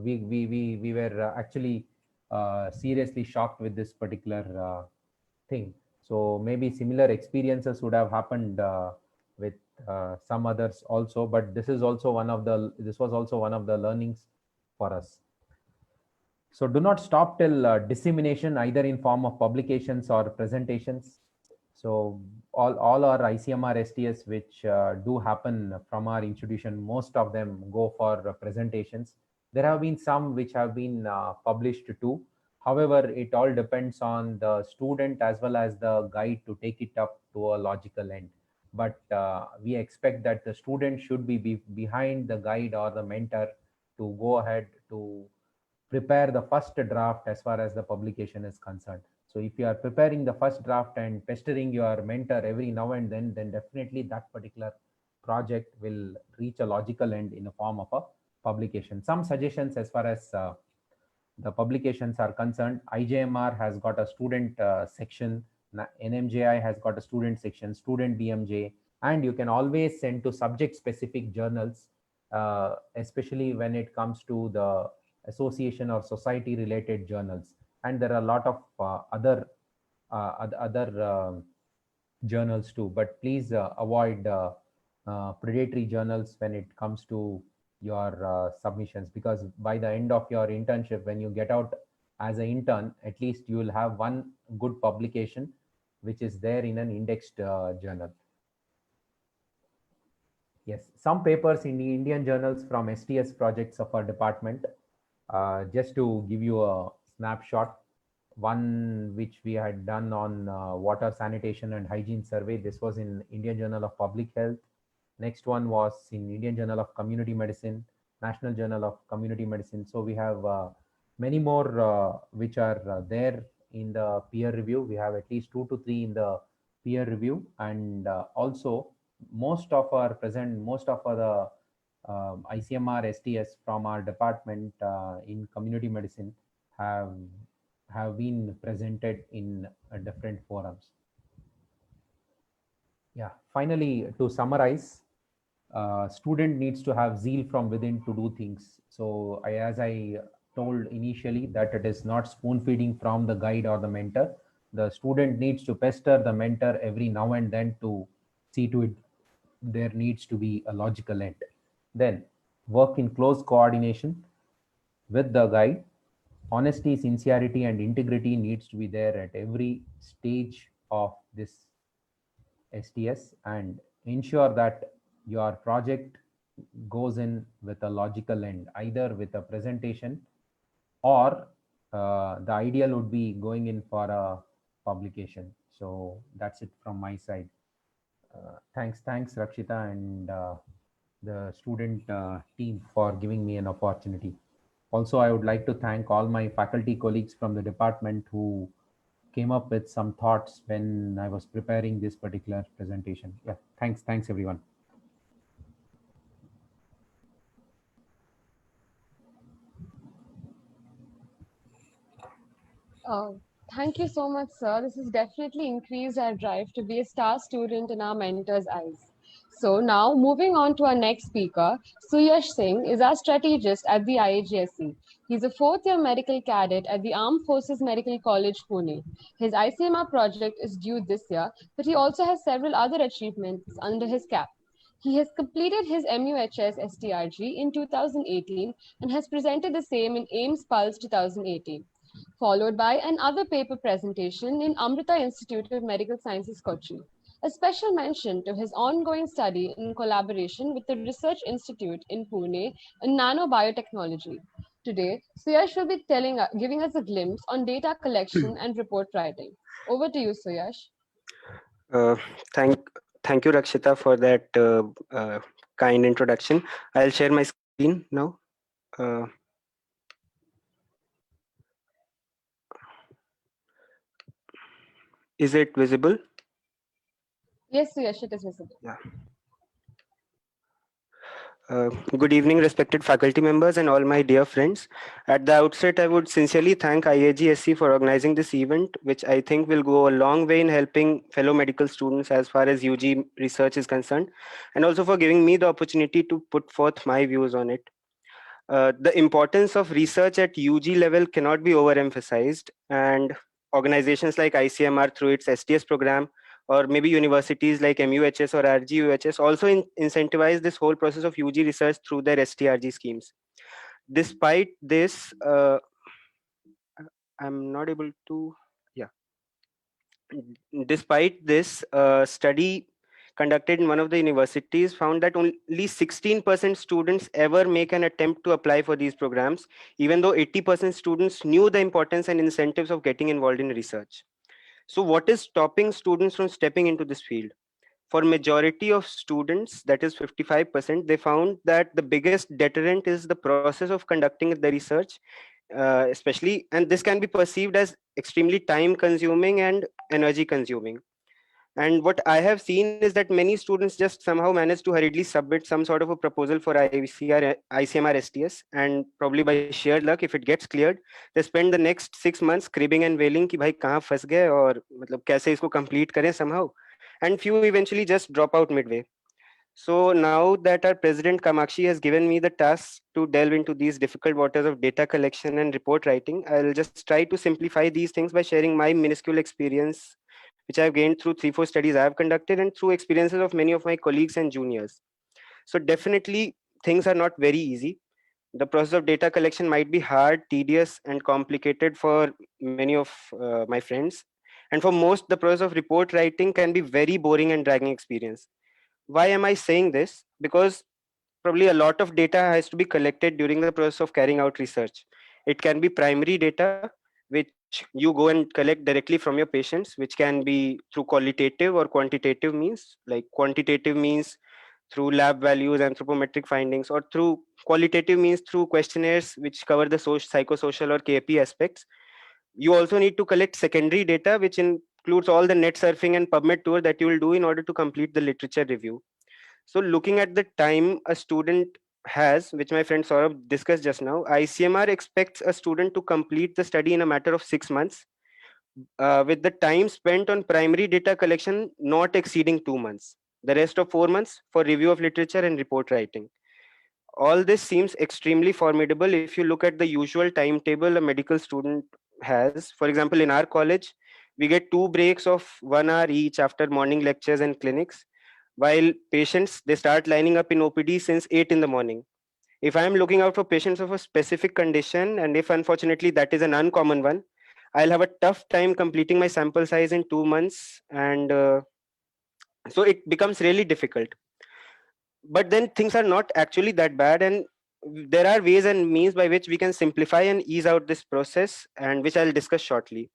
we were actually seriously shocked with this particular thing. So maybe similar experiences would have happened with some others also, but this was also one of the learnings for us. So do not stop till dissemination, either in form of publications or presentations. So all our ICMR STS which do happen from our institution, most of them go for presentations. There have been some which have been published too. However, it all depends on the student as well as the guide to take it up to a logical end. But we expect that the student should be behind the guide or the mentor to go ahead to prepare the first draft as far as the publication is concerned. So if you are preparing the first draft and pestering your mentor every now and then definitely that particular project will reach a logical end in the form of a publication. Some suggestions as far as the publications are concerned: IJMR has got a student section, NMJI has got a student section, student BMJ, and you can always send to subject specific journals, especially when it comes to the association or society related journals. And there are a lot of other journals too, but please avoid predatory journals when it comes to your submissions, because by the end of your internship, when you get out as an intern, at least you will have one good publication which is there in an indexed journal. Yes, some papers in the Indian journals from STS projects of our department. Just to give you a snapshot, one which we had done on water sanitation and hygiene survey. This was in Indian Journal of Public Health. Next one was in Indian Journal of Community Medicine, National Journal of Community Medicine. So we have many more which are there in the peer review. We have at least 2 to 3 in the peer review, and also most of our ICMR STS from our department in community medicine have been presented in different forums. Yeah, finally, to summarize, student needs to have zeal from within to do things. So as I told initially, that it is not spoon feeding from the guide or the mentor. The student needs to pester the mentor every now and then to see to it there needs to be a logical end. Then work in close coordination with the guide. Honesty, sincerity, and integrity needs to be there at every stage of this STS, and ensure that your project goes in with a logical end, either with a presentation or the ideal would be going in for a publication. So that's it from my side. Thanks Rakshita and the student team for giving me an opportunity. Also, I would like to thank all my faculty colleagues from the department who came up with some thoughts when I was preparing this particular presentation. Yeah, thanks everyone. Thank you so much, sir. This has definitely increased our drive to be a star student in our mentor's eyes. So now moving on to our next speaker, Suyash Singh is our strategist at the IAGSE. He's a fourth-year medical cadet at the Armed Forces Medical College, Pune. His ICMR project is due this year, but he also has several other achievements under his cap. He has completed his MUHS STRG in 2018 and has presented the same in AIMS Pulse 2018, followed by another paper presentation in Amrita Institute of Medical Sciences, Kochi. A special mention to his ongoing study in collaboration with the Research Institute in Pune in nanobiotechnology. Today, Suyash will be giving us a glimpse on data collection and report writing. Over to you, Suyash. Uh, thank, thank you, Rakshita, for that kind introduction. I'll share my screen now. Uh, is it visible? Yes, Suyash, it is visible. Yeah. Good evening, respected faculty members and all my dear friends. At the outset, I would sincerely thank IAGSC for organizing this event, which I think will go a long way in helping fellow medical students as far as UG research is concerned, and also for giving me the opportunity to put forth my views on it. The importance of research at UG level cannot be overemphasized, and organizations like ICMR through its STS program, or maybe universities like MUHS or RGUHS also incentivize this whole process of UG research through their STRG schemes. Despite this, I'm not able to, yeah. Despite this, study conducted in one of the universities found that only 16% students ever make an attempt to apply for these programs, even though 80% students knew the importance and incentives of getting involved in research. So what is stopping students from stepping into this field? For majority of students, that is 55%, they found that the biggest deterrent is the process of conducting the research, especially, and this can be perceived as extremely time consuming and energy consuming. And what I have seen is that many students just somehow manage to hurriedly submit some sort of a proposal for ICMR STS, and probably by sheer luck, if it gets cleared, they spend the next 6 months cribbing and wailing कि भाई कहाँ फंस गए और मतलब कैसे इसको complete करें somehow, and few eventually just drop out midway. So now that our President Kamakshi has given me the task to delve into these difficult waters of data collection and report writing, I'll just try to simplify these things by sharing my minuscule experience, which I've gained through 3-4 studies I've conducted and through experiences of many of my colleagues and juniors. So definitely things are not very easy. The process of data collection might be hard, tedious, and complicated for many of my friends. And for most, the process of report writing can be very boring and dragging experience. Why am I saying this? Because probably a lot of data has to be collected during the process of carrying out research. It can be primary data, which you go and collect directly from your patients, which can be through qualitative or quantitative means. Like quantitative means through lab values, anthropometric findings, or through qualitative means through questionnaires which cover the psychosocial or KP aspects. You also need to collect secondary data, which includes all the net surfing and PubMed tour that you will do in order to complete the literature review. So looking at the time a student has, which my friend Saurabh discussed just now, ICMR expects a student to complete the study in a matter of 6 months, with the time spent on primary data collection not exceeding 2 months. The rest of 4 months for review of literature and report writing. All this seems extremely formidable if you look at the usual timetable a medical student has. For example, in our college, we get 2 breaks of 1 hour each after morning lectures and clinics, while patients, they start lining up in OPD since 8 in the morning. If I am looking out for patients of a specific condition, and if unfortunately that is an uncommon one, I'll have a tough time completing my sample size in 2 months, and so it becomes really difficult. But then things are not actually that bad, and there are ways and means by which we can simplify and ease out this process, and which I'll discuss shortly.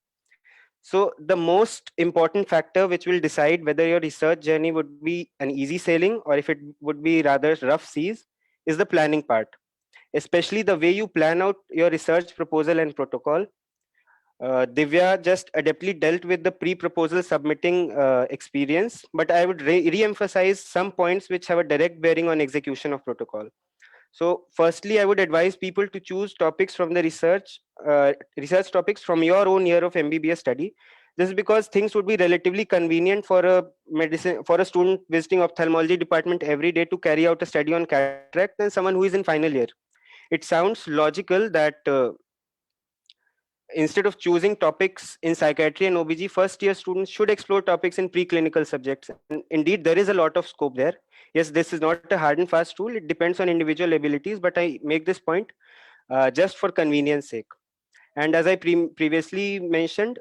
So the most important factor which will decide whether your research journey would be an easy sailing or if it would be rather rough seas is the planning part, especially the way you plan out your research proposal and protocol. Divya just adeptly dealt with the pre-proposal submitting experience, but I would re-emphasize some points which have a direct bearing on execution of protocol. So firstly, I would advise people to choose topics from the research topics from your own year of MBBS study. This is because things would be relatively convenient for a student visiting ophthalmology department every day to carry out a study on cataract than someone who is in final year. It sounds logical that instead of choosing topics in psychiatry and OBG, first year students should explore topics in preclinical subjects. And indeed, there is a lot of scope there. Yes, this is not a hard and fast rule. It depends on individual abilities, but I make this point just for convenience sake. And as I previously mentioned,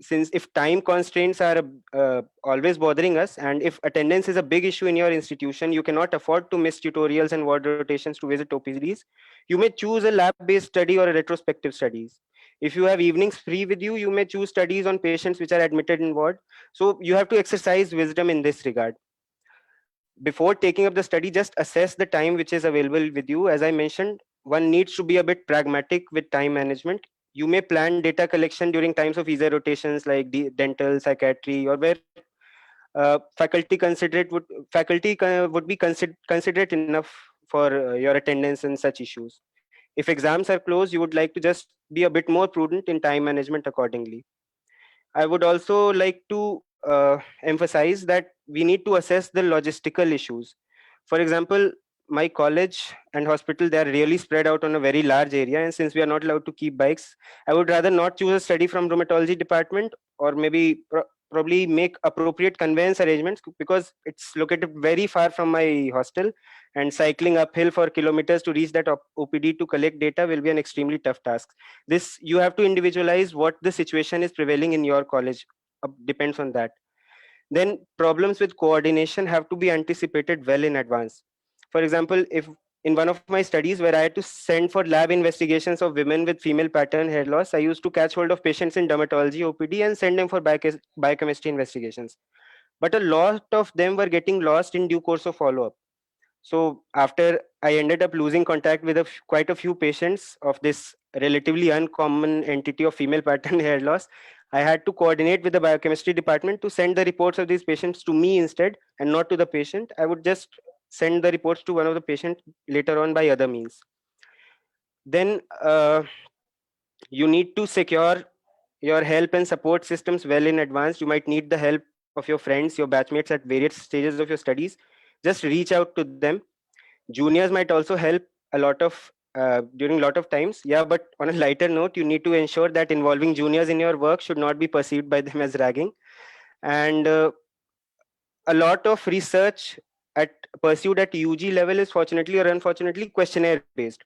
since if time constraints are always bothering us, and if attendance is a big issue in your institution, you cannot afford to miss tutorials and ward rotations to visit OPDs, you may choose a lab-based study or a retrospective studies. If you have evenings free with you, you may choose studies on patients which are admitted in ward. So you have to exercise wisdom in this regard. Before taking up the study, just assess the time which is available with you. As I mentioned, one needs to be a bit pragmatic with time management. You may plan data collection during times of easier rotations like dental, psychiatry, or where faculty would be considerate enough for your attendance and such issues. If exams are closed, you would like to just be a bit more prudent in time management accordingly. I would also like to emphasize that we need to assess the logistical issues. For example, my college and hospital, they are really spread out on a very large area, and since we are not allowed to keep bikes, I would rather not choose a study from rheumatology department, or maybe probably make appropriate conveyance arrangements, because it's located very far from my hostel, and cycling uphill for kilometers to reach that OPD to collect data will be an extremely tough task. This, you have to individualize what the situation is prevailing in your college, depends on that. Then problems with coordination have to be anticipated well in advance. For example, if in one of my studies where I had to send for lab investigations of women with female pattern hair loss, I used to catch hold of patients in dermatology OPD and send them for biochemistry investigations. But a lot of them were getting lost in due course of follow-up. So after I ended up losing contact with quite a few patients of this relatively uncommon entity of female pattern hair loss, I had to coordinate with the biochemistry department to send the reports of these patients to me instead, and not to the patient. I would just send the reports to one of the patients later on by other means. Then you need to secure your help and support systems well in advance. You might need the help of your friends, your batchmates at various stages of your studies. Just reach out to them. Juniors might also help a lot of during a lot of times. Yeah, but on a lighter note, you need to ensure that involving juniors in your work should not be perceived by them as ragging. And a lot of research pursued at UG level is, fortunately or unfortunately, questionnaire based.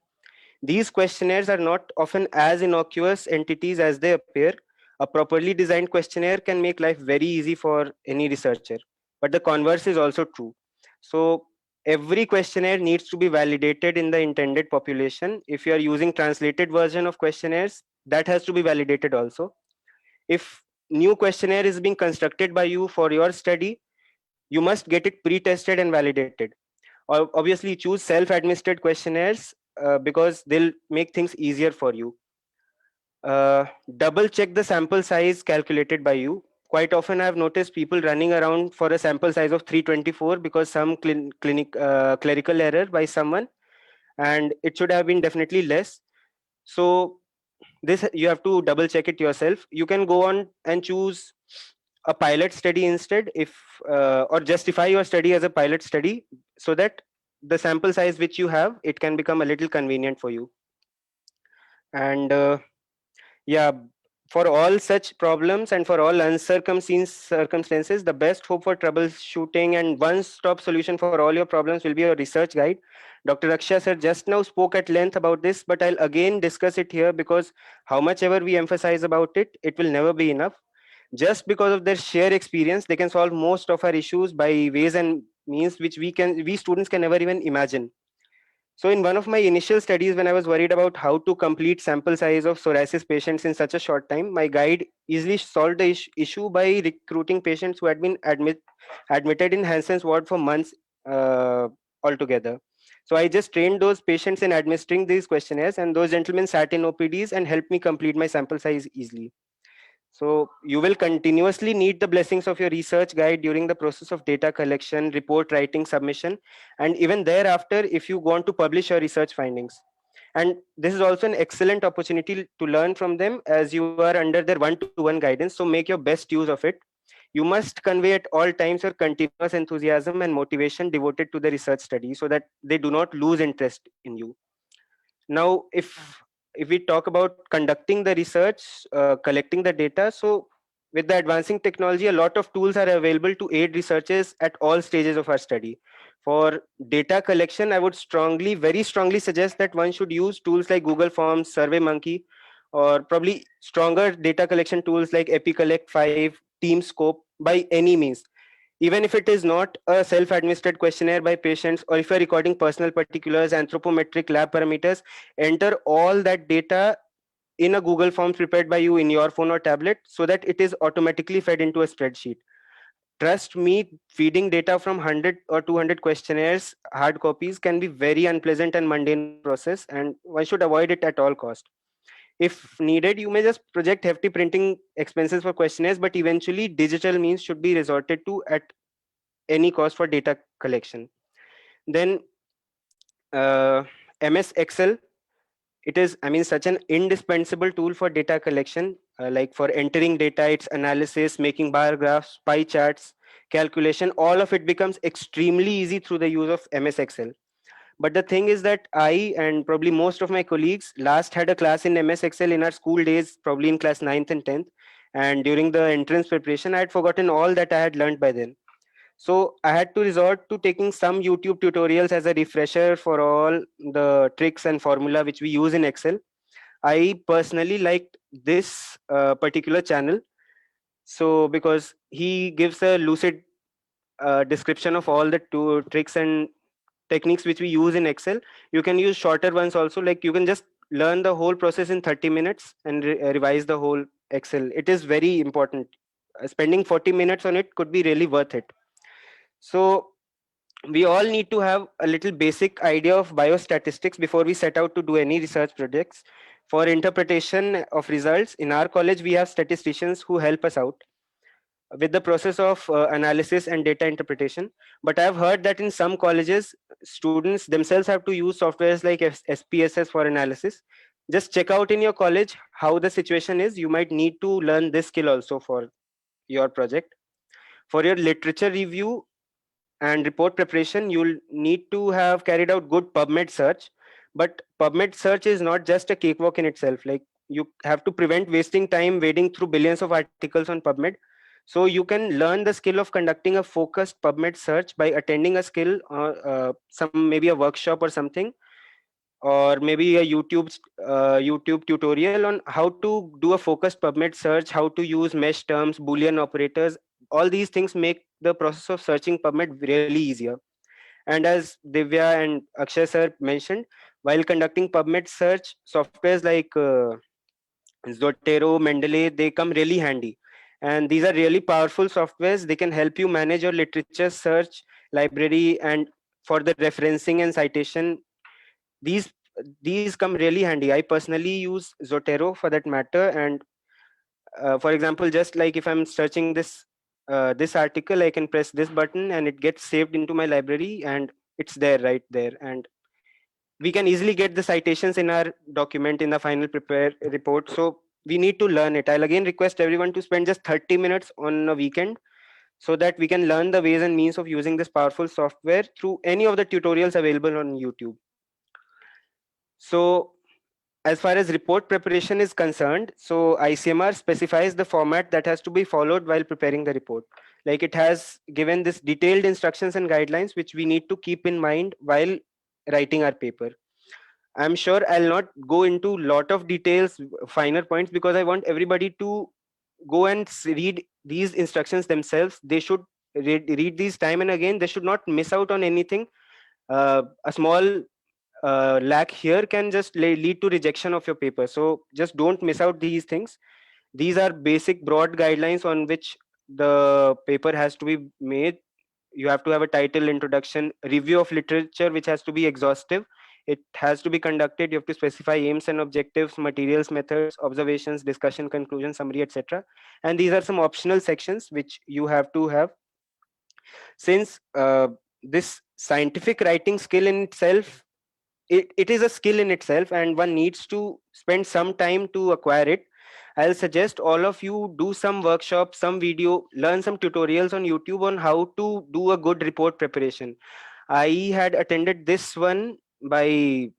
These questionnaires are not often as innocuous entities as they appear. A properly designed questionnaire can make life very easy for any researcher, but the converse is also true. So every questionnaire needs to be validated in the intended population. If you are using translated version of questionnaires, that has to be validated also. If new questionnaire is being constructed by you for your study, you must get it pre-tested and validated. Or obviously choose self-administered questionnaires because they'll make things easier for you. Double check the sample size calculated by you. Quite often I've noticed people running around for a sample size of 324 because some clerical error by someone, and it should have been definitely less. So this, you have to double check it yourself. You can go on and choose a pilot study instead, if or justify your study as a pilot study, so that the sample size which you have, it can become a little convenient for you. And yeah, for all such problems and for all uncircumcised circumstances, the best hope for troubleshooting and one-stop solution for all your problems will be a research guide. Dr. Raksha sir just now spoke at length about this, but I'll again discuss it here, because how much ever we emphasize about it, it will never be enough. Just because of their sheer experience, they can solve most of our issues by ways and means which we students can never even imagine. So in one of my initial studies, when I was worried about how to complete sample size of psoriasis patients in such a short time, my guide easily solved the issue by recruiting patients who had been admitted in Hansen's ward for months altogether. So I just trained those patients in administering these questionnaires, and those gentlemen sat in OPDs and helped me complete my sample size easily. So you will continuously need the blessings of your research guide during the process of data collection, report writing, submission, and even thereafter if you want to publish your research findings. And this is also an excellent opportunity to learn from them, as you are under their one-to-one guidance. So make your best use of it. You must convey at all times your continuous enthusiasm and motivation devoted to the research study, so that they do not lose interest in you. Now, if we talk about conducting the research, collecting the data, so with the advancing technology, a lot of tools are available to aid researchers at all stages of our study. For data collection, I would very strongly suggest that one should use tools like Google Forms, SurveyMonkey, or probably stronger data collection tools like EpiCollect 5, TeamScope by any means. Even if it is not a self-administered questionnaire by patients, or if you're recording personal particulars, anthropometric lab parameters, enter all that data in a Google Forms prepared by you in your phone or tablet so that it is automatically fed into a spreadsheet. Trust me, feeding data from 100 or 200 questionnaires, hard copies, can be very unpleasant and mundane process, and one should avoid it at all cost. If needed, you may just project hefty printing expenses for questionnaires, but eventually digital means should be resorted to at any cost for data collection. Then MS Excel, it is, I mean, such an indispensable tool for data collection, like for entering data, its analysis, making bar graphs, pie charts, calculation, all of it becomes extremely easy through the use of MS Excel. But the thing is that I and probably most of my colleagues last had a class in MS Excel in our school days, probably in class 9th and 10th. And during the entrance preparation, I had forgotten all that I had learned by then. So I had to resort to taking some YouTube tutorials as a refresher for all the tricks and formula which we use in Excel. I personally liked this particular channel. So because he gives a lucid description of all the tricks and techniques which we use in Excel. You can use shorter ones also, like you can just learn the whole process in 30 minutes and revise the whole Excel. It is very important. Spending 40 minutes on it could be really worth it. So we all need to have a little basic idea of biostatistics before we set out to do any research projects. For interpretation of results, in our college, we have statisticians who help us out with the process of analysis and data interpretation. But I've heard that in some colleges, students themselves have to use softwares like SPSS for analysis. Just check out in your college how the situation is. You might need to learn this skill also for your project. For your literature review and report preparation, you'll need to have carried out good PubMed search. But PubMed search is not just a cakewalk in itself. Like, you have to prevent wasting time wading through billions of articles on PubMed. So you can learn the skill of conducting a focused PubMed search by attending a skill or maybe a workshop or something, or maybe a YouTube tutorial on how to do a focused PubMed search, how to use mesh terms, Boolean operators. All these things make the process of searching PubMed really easier. And as Divya and Akshay sir mentioned, while conducting PubMed search, softwares like Zotero, Mendeley, they come really handy. And these are really powerful softwares. They can help you manage your literature search library, and for the referencing and citation, these come really handy. I personally use Zotero for that matter. And for example, just like if I'm searching this article, I can press this button and it gets saved into my library, and it's there right there. And we can easily get the citations in our document in the final prepare report. So we need to learn it. I'll again request everyone to spend just 30 minutes on a weekend so that we can learn the ways and means of using this powerful software through any of the tutorials available on YouTube. So as far as report preparation is concerned, so ICMR specifies the format that has to be followed while preparing the report. Like, it has given this detailed instructions and guidelines which we need to keep in mind while writing our paper. I'm sure I'll not go into lot of details, finer points, because I want everybody to go and read these instructions themselves. They should read these time and again. They should not miss out on anything. A small lack here can just lead to rejection of your paper. So just don't miss out these things. These are basic broad guidelines on which the paper has to be made. You have to have a title, introduction, review of literature, which has to be exhaustive. It has to be conducted. You have to specify aims and objectives, materials, methods, observations, discussion, conclusion, summary, etc. And these are some optional sections which you have to have. Since this scientific writing skill in itself, it is a skill in itself, and one needs to spend some time to acquire it. I'll suggest all of you do some workshops, some video, learn some tutorials on YouTube on how to do a good report preparation. I had attended this one by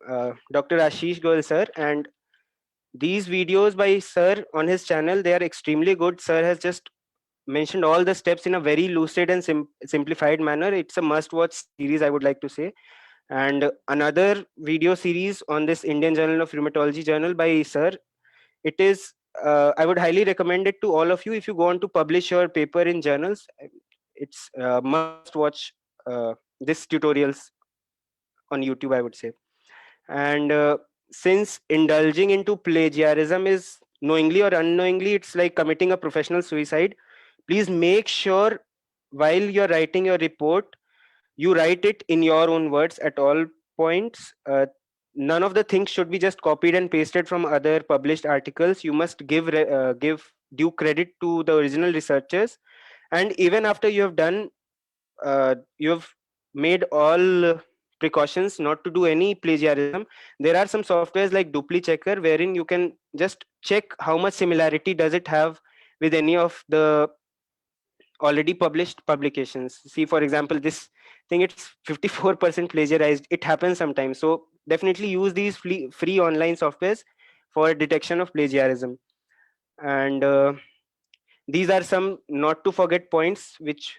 Dr. Ashish Goel sir, and These videos by sir on his channel, they are extremely good. Sir has just mentioned all the steps in a very lucid and simplified manner. It's a must watch series, I would like to say. And another video series on this Indian Journal of Rheumatology journal by sir, it is I would highly recommend it to all of you. If you want to publish your paper in journals, it's must watch this tutorials on YouTube, I would say. And since indulging into plagiarism is knowingly or unknowingly, it's like committing a professional suicide, please make sure while you're writing your report, you write it in your own words at all points. None of the things should be just copied and pasted from other published articles. You must give due credit to the original researchers. And even after you have done, you have made all precautions not to do any plagiarism, there are some softwares like DupliChecker wherein you can just check how much similarity does it have with any of the already published publications. See, for example, this thing, it's 54% plagiarized. It happens sometimes. So definitely use these free online softwares for detection of plagiarism. And these are some not to forget points which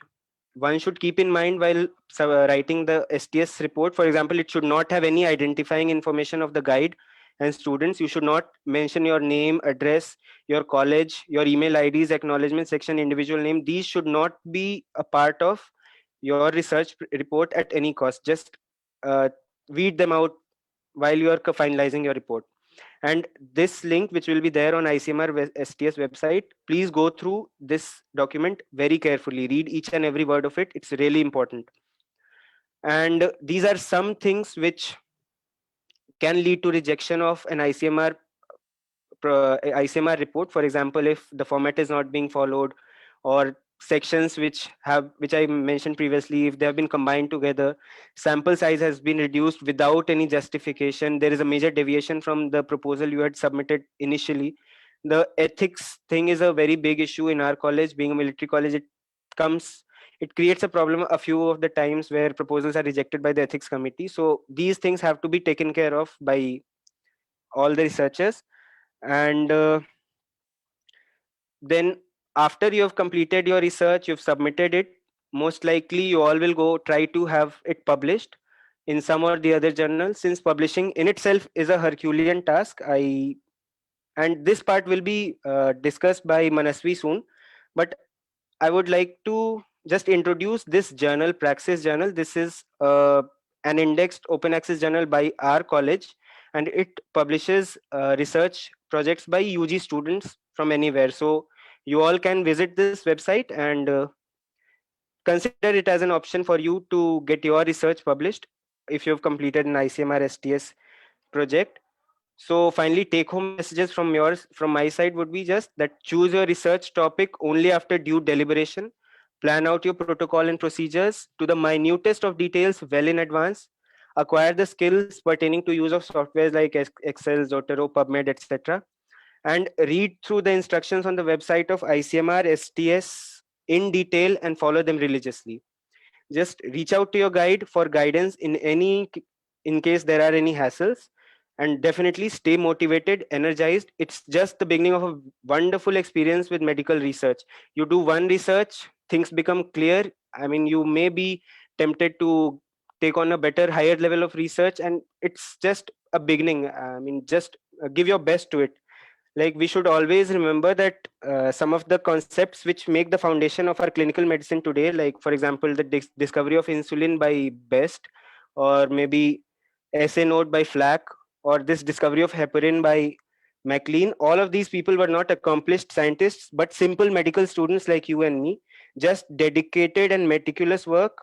one should keep in mind while writing the STS report. For example, it should not have any identifying information of the guide and students. You should not mention your name, address, your college, your email IDs, acknowledgement section, individual name. These should not be a part of your research report at any cost. Just weed them out while you are finalizing your report. And this link, which will be there on ICMR STS website, please go through this document very carefully. Read each and every word of it. It's really important. And these are some things which can lead to rejection of an ICMR report. For example, if the format is not being followed, or sections which I mentioned previously, if they have been combined together, sample size has been reduced without any justification, there is a major deviation from the proposal you had submitted initially. The ethics thing is a very big issue in our college. Being a military college, it creates a problem a few of the times where proposals are rejected by the ethics committee. So these things have to be taken care of by all the researchers. And then after you have completed your research, you've submitted it, most likely you all will go try to have it published in some or the other journal. Since publishing in itself is a Herculean task, and this part will be discussed by Manasvi soon, but I would like to just introduce this journal, Praxis Journal. This is an indexed open access journal by our college, and it publishes research projects by UG students from anywhere. So you all can visit this website and consider it as an option for you to get your research published if you've completed an ICMR STS project. So finally, take home messages from my side would be just that: choose your research topic only after due deliberation, plan out your protocol and procedures to the minutest of details well in advance, acquire the skills pertaining to use of softwares like Excel, Zotero, PubMed, etc., and read through the instructions on the website of ICMR STS in detail and follow them religiously. Just reach out to your guide for guidance in case there are any hassles, and definitely stay motivated, energized. It's just the beginning of a wonderful experience with medical research. You do one research, things become clear. I mean, you may be tempted to take on a better, higher level of research, and it's just a beginning. I mean, just give your best to it. Like, we should always remember that some of the concepts which make the foundation of our clinical medicine today, like for example, the discovery of insulin by Best, or maybe SA node by Flack, or this discovery of heparin by MacLean, all of these people were not accomplished scientists, but simple medical students like you and me. Just dedicated and meticulous work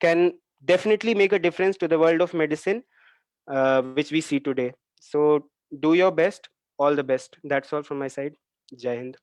can definitely make a difference to the world of medicine, which we see today. So do your best. All the best. That's all from my side. Jai Hind.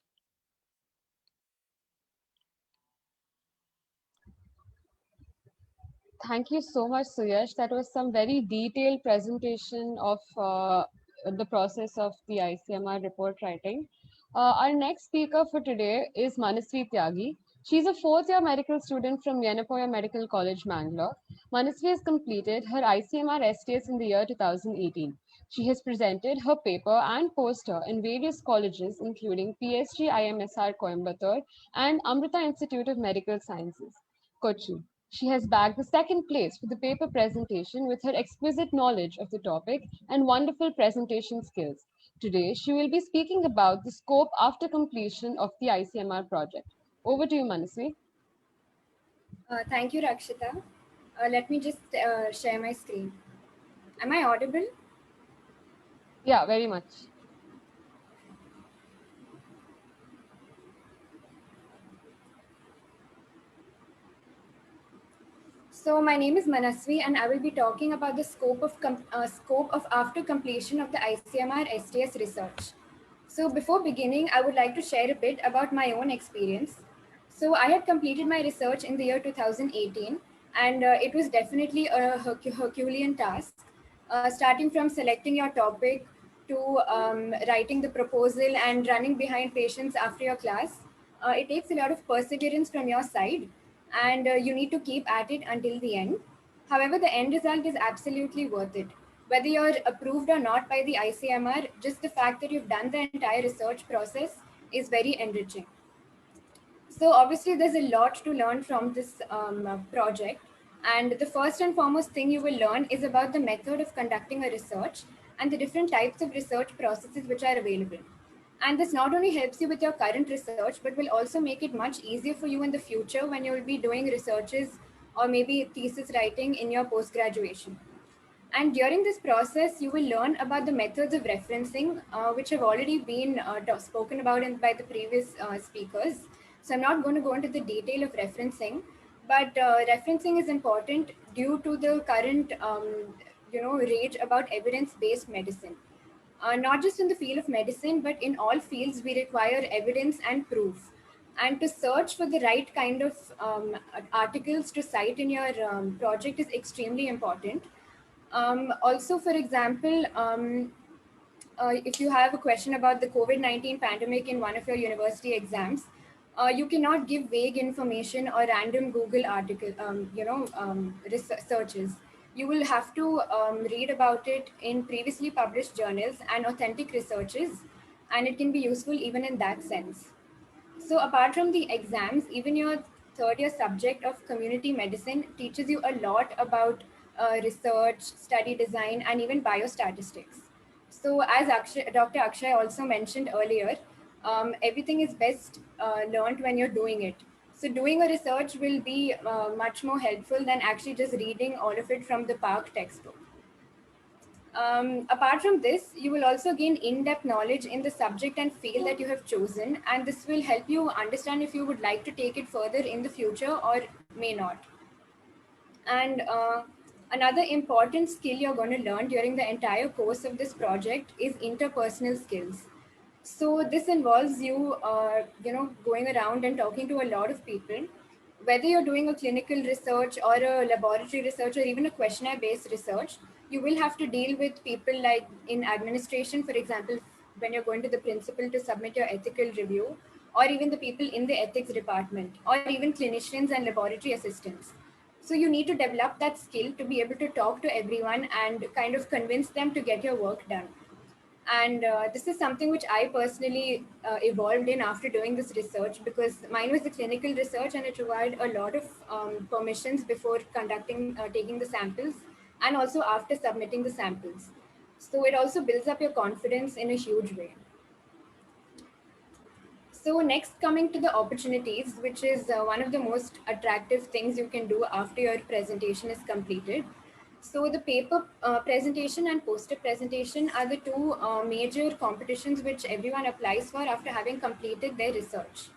Thank you so much, Suyash. That was some very detailed presentation of the process of the ICMR report writing. Our next speaker for today is Manasvi Tyagi. She's a fourth-year medical student from Yenapoya Medical College, Mangalore. Manasvi has completed her ICMR STS in the year 2018. She has presented her paper and poster in various colleges, including PSG IMSR Coimbatore and Amrita Institute of Medical Sciences, Kochi. She has bagged the second place for the paper presentation with her exquisite knowledge of the topic and wonderful presentation skills. Today, she will be speaking about the scope after completion of the ICMR project. Over to you, Manasvi. Thank you, Rakshita. Let me just share my screen. Am I audible? Yeah, very much. So my name is Manasvi, and I will be talking about the scope of after completion of the ICMR STS research. So before beginning, I would like to share a bit about my own experience. So I had completed my research in the year 2018, and it was definitely a Herculean task, starting from selecting your topic to writing the proposal and running behind patients after your class. It takes a lot of perseverance from your side, and you need to keep at it until the end. However, the end result is absolutely worth it. Whether you're approved or not by the ICMR, just the fact that you've done the entire research process is very enriching. So obviously there's a lot to learn from this project. And the first and foremost thing you will learn is about the method of conducting a research and the different types of research processes which are available. And this not only helps you with your current research, but will also make it much easier for you in the future when you will be doing researches or maybe thesis writing in your post-graduation. And during this process, you will learn about the methods of referencing, which have already been spoken about by the previous speakers. So I'm not going to go into the detail of referencing, but referencing is important due to the current, rage about evidence-based medicine. Not just in the field of medicine, but in all fields, we require evidence and proof. And to search for the right kind of articles to cite in your project is extremely important. Also, for example, if you have a question about the COVID-19 pandemic in one of your university exams, you cannot give vague information or random Google article, searches. You will have to read about it in previously published journals and authentic researches, and it can be useful even in that sense. So apart from the exams, even your third year subject of community medicine teaches you a lot about research, study design, and even biostatistics. So as Dr. Akshay also mentioned earlier, everything is best learned when you're doing it. So doing a research will be much more helpful than actually just reading all of it from the PARC textbook. Apart from this, you will also gain in-depth knowledge in the subject and field that you have chosen, and this will help you understand if you would like to take it further in the future or may not. And another important skill you're going to learn during the entire course of this project is interpersonal skills. So this involves you, going around and talking to a lot of people. Whether you're doing a clinical research or a laboratory research or even a questionnaire-based research, you will have to deal with people like in administration, for example, when you're going to the principal to submit your ethical review, or even the people in the ethics department, or even clinicians and laboratory assistants. So you need to develop that skill to be able to talk to everyone and kind of convince them to get your work done. And this is something which I personally evolved in after doing this research, because mine was the clinical research and it required a lot of permissions before taking the samples and also after submitting the samples. So it also builds up your confidence in a huge way. So next, coming to the opportunities, which is one of the most attractive things you can do after your presentation is completed. So the paper presentation and poster presentation are the two major competitions which everyone applies for after having completed their research.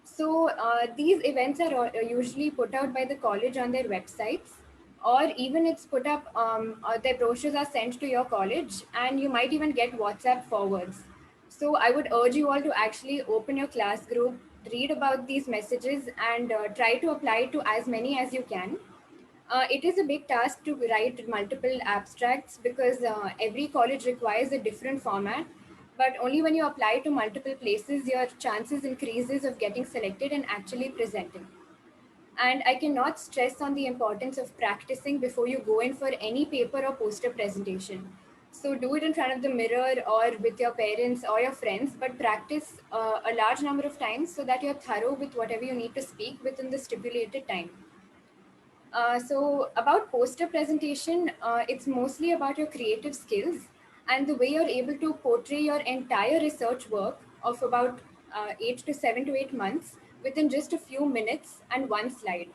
So these events are usually put out by the college on their websites, or even it's put up, their brochures are sent to your college, and you might even get WhatsApp forwards. So I would urge you all to actually open your class group, read about these messages, and try to apply to as many as you can. It is a big task to write multiple abstracts because every college requires a different format, but only when you apply to multiple places, your chances increases of getting selected and actually presenting. And I cannot stress on the importance of practicing before you go in for any paper or poster presentation. So do it in front of the mirror or with your parents or your friends, but practice a large number of times so that you're thorough with whatever you need to speak within the stipulated time. So about poster presentation, it's mostly about your creative skills and the way you're able to portray your entire research work of about 7 to 8 months within just a few minutes and one slide.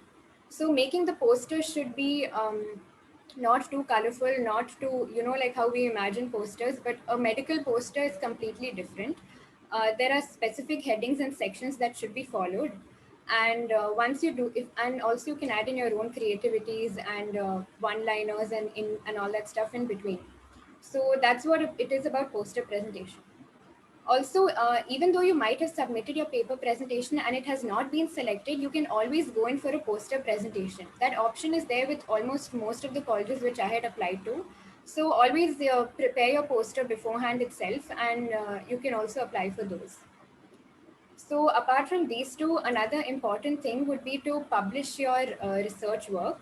So making the poster should be not too colorful, not too, like how we imagine posters, but a medical poster is completely different. There are specific headings and sections that should be followed. And once you do, and also you can add in your own creativities and one-liners and all that stuff in between. So that's what it is about poster presentation. Also, even though you might have submitted your paper presentation and it has not been selected, you can always go in for a poster presentation. That option is there with almost most of the colleges which I had applied to. So always prepare your poster beforehand itself, and you can also apply for those. So apart from these two, another important thing would be to publish your research work.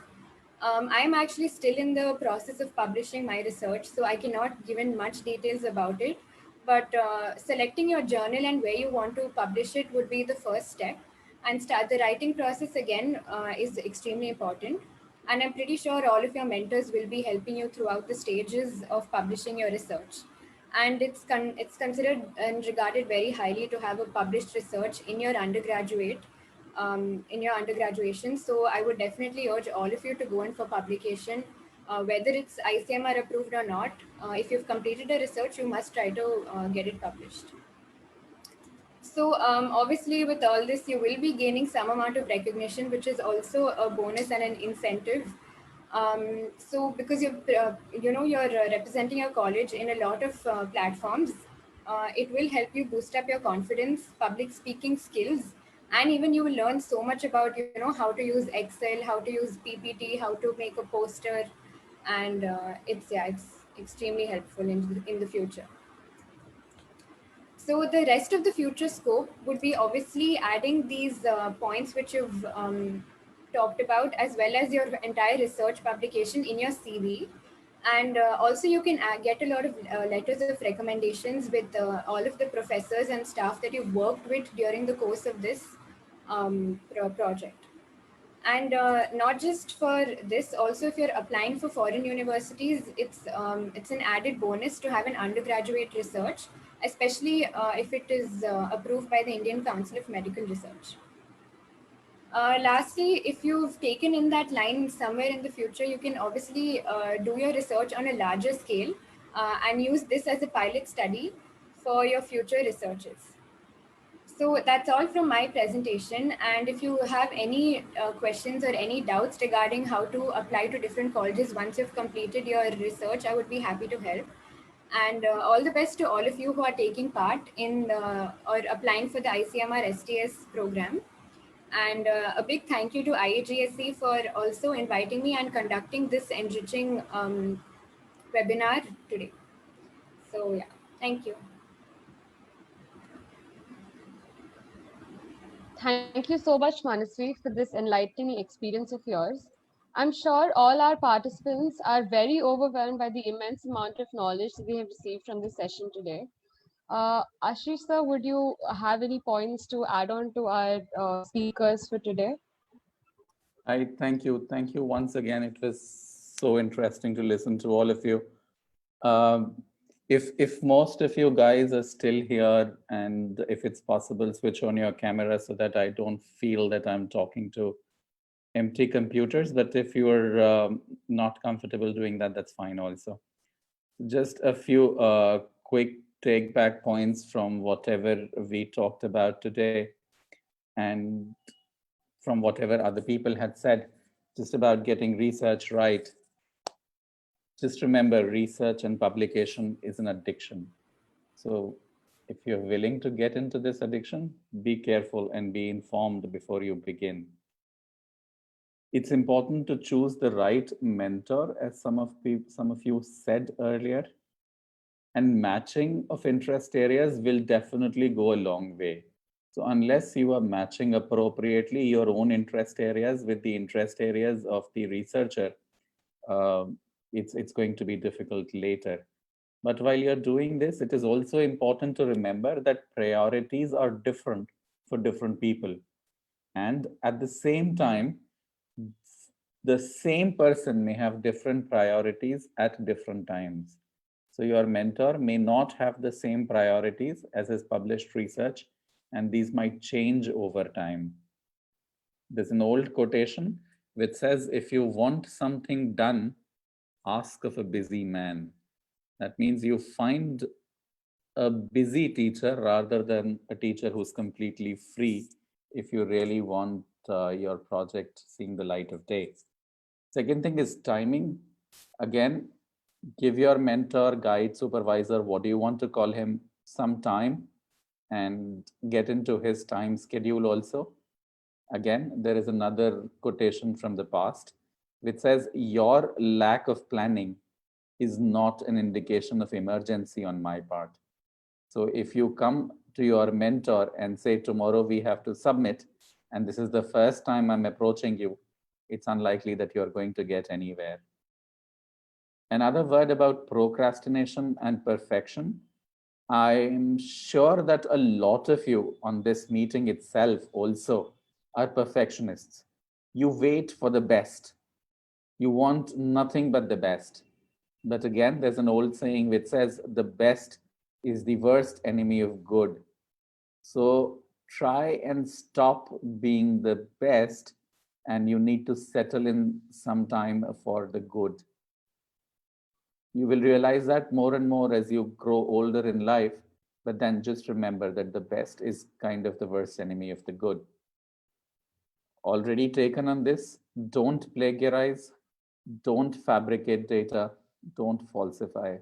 I'm actually still in the process of publishing my research, so I cannot give in much details about it. But selecting your journal and where you want to publish it would be the first step. And start the writing process again is extremely important. And I'm pretty sure all of your mentors will be helping you throughout the stages of publishing your research. And it's considered and regarded very highly to have a published research in your undergraduation. So I would definitely urge all of you to go in for publication, whether it's ICMR approved or not. If you've completed a research, you must try to get it published. So obviously with all this, you will be gaining some amount of recognition, which is also a bonus and an incentive. So because you're representing your college in a lot of platforms, it will help you boost up your confidence, public speaking skills, and even you will learn so much about how to use Excel, how to use PPT, how to make a poster, and it's extremely helpful in the future. So the rest of the future scope would be obviously adding these points which you've talked about, as well as your entire research publication in your CV. And also you can get a lot of letters of recommendations with all of the professors and staff that you've worked with during the course of this project. And not just for this, also if you're applying for foreign universities, it's an added bonus to have an undergraduate research, especially if it is approved by the Indian Council of Medical Research. Lastly, if you've taken in that line somewhere in the future, you can obviously do your research on a larger scale and use this as a pilot study for your future researches. So that's all from my presentation. And if you have any questions or any doubts regarding how to apply to different colleges once you've completed your research, I would be happy to help. And all the best to all of you who are taking part in or applying for the ICMR STS program. And a big thank you to IAGSC for also inviting me and conducting this enriching webinar today. So yeah, thank you. Thank you so much, Manasvi, for this enlightening experience of yours. I'm sure all our participants are very overwhelmed by the immense amount of knowledge that we have received from this session today. Ashish sir, would you have any points to add on to our speakers for today? I thank you. Thank you once again. It was so interesting to listen to all of you. If most of you guys are still here, and if it's possible, switch on your camera so that I don't feel that I'm talking to empty computers. But if you are not comfortable doing that, that's fine also. Just a few quick take back points from whatever we talked about today and from whatever other people had said, just about getting research right. Just remember, research and publication is an addiction. So if you're willing to get into this addiction, be careful and be informed before you begin. It's important to choose the right mentor, as some of you said earlier. And matching of interest areas will definitely go a long way. So unless you are matching appropriately your own interest areas with the interest areas of the researcher, it's going to be difficult later. But while you're doing this, it is also important to remember that priorities are different for different people. And at the same time, the same person may have different priorities at different times. So your mentor may not have the same priorities as his published research, and these might change over time. There's an old quotation which says, if you want something done, ask of a busy man. That means you find a busy teacher rather than a teacher who's completely free if you really want your project seeing the light of day. Second thing is timing. Again, give your mentor, guide, supervisor, what do you want to call him, some time and get into his time schedule also. Again, there is another quotation from the past which says, your lack of planning is not an indication of emergency on my part. So if you come to your mentor and say, tomorrow we have to submit, and this is the first time I'm approaching you, it's unlikely that you're going to get anywhere. Another word about procrastination and perfection. I'm sure that a lot of you on this meeting itself also are perfectionists. You wait for the best. You want nothing but the best. But again, there's an old saying which says the best is the worst enemy of good. So try and stop being the best, and you need to settle in some time for the good. You will realize that more and more as you grow older in life, but then just remember that the best is kind of the worst enemy of the good. Already taken on this, don't plagiarize, don't fabricate data, don't falsify.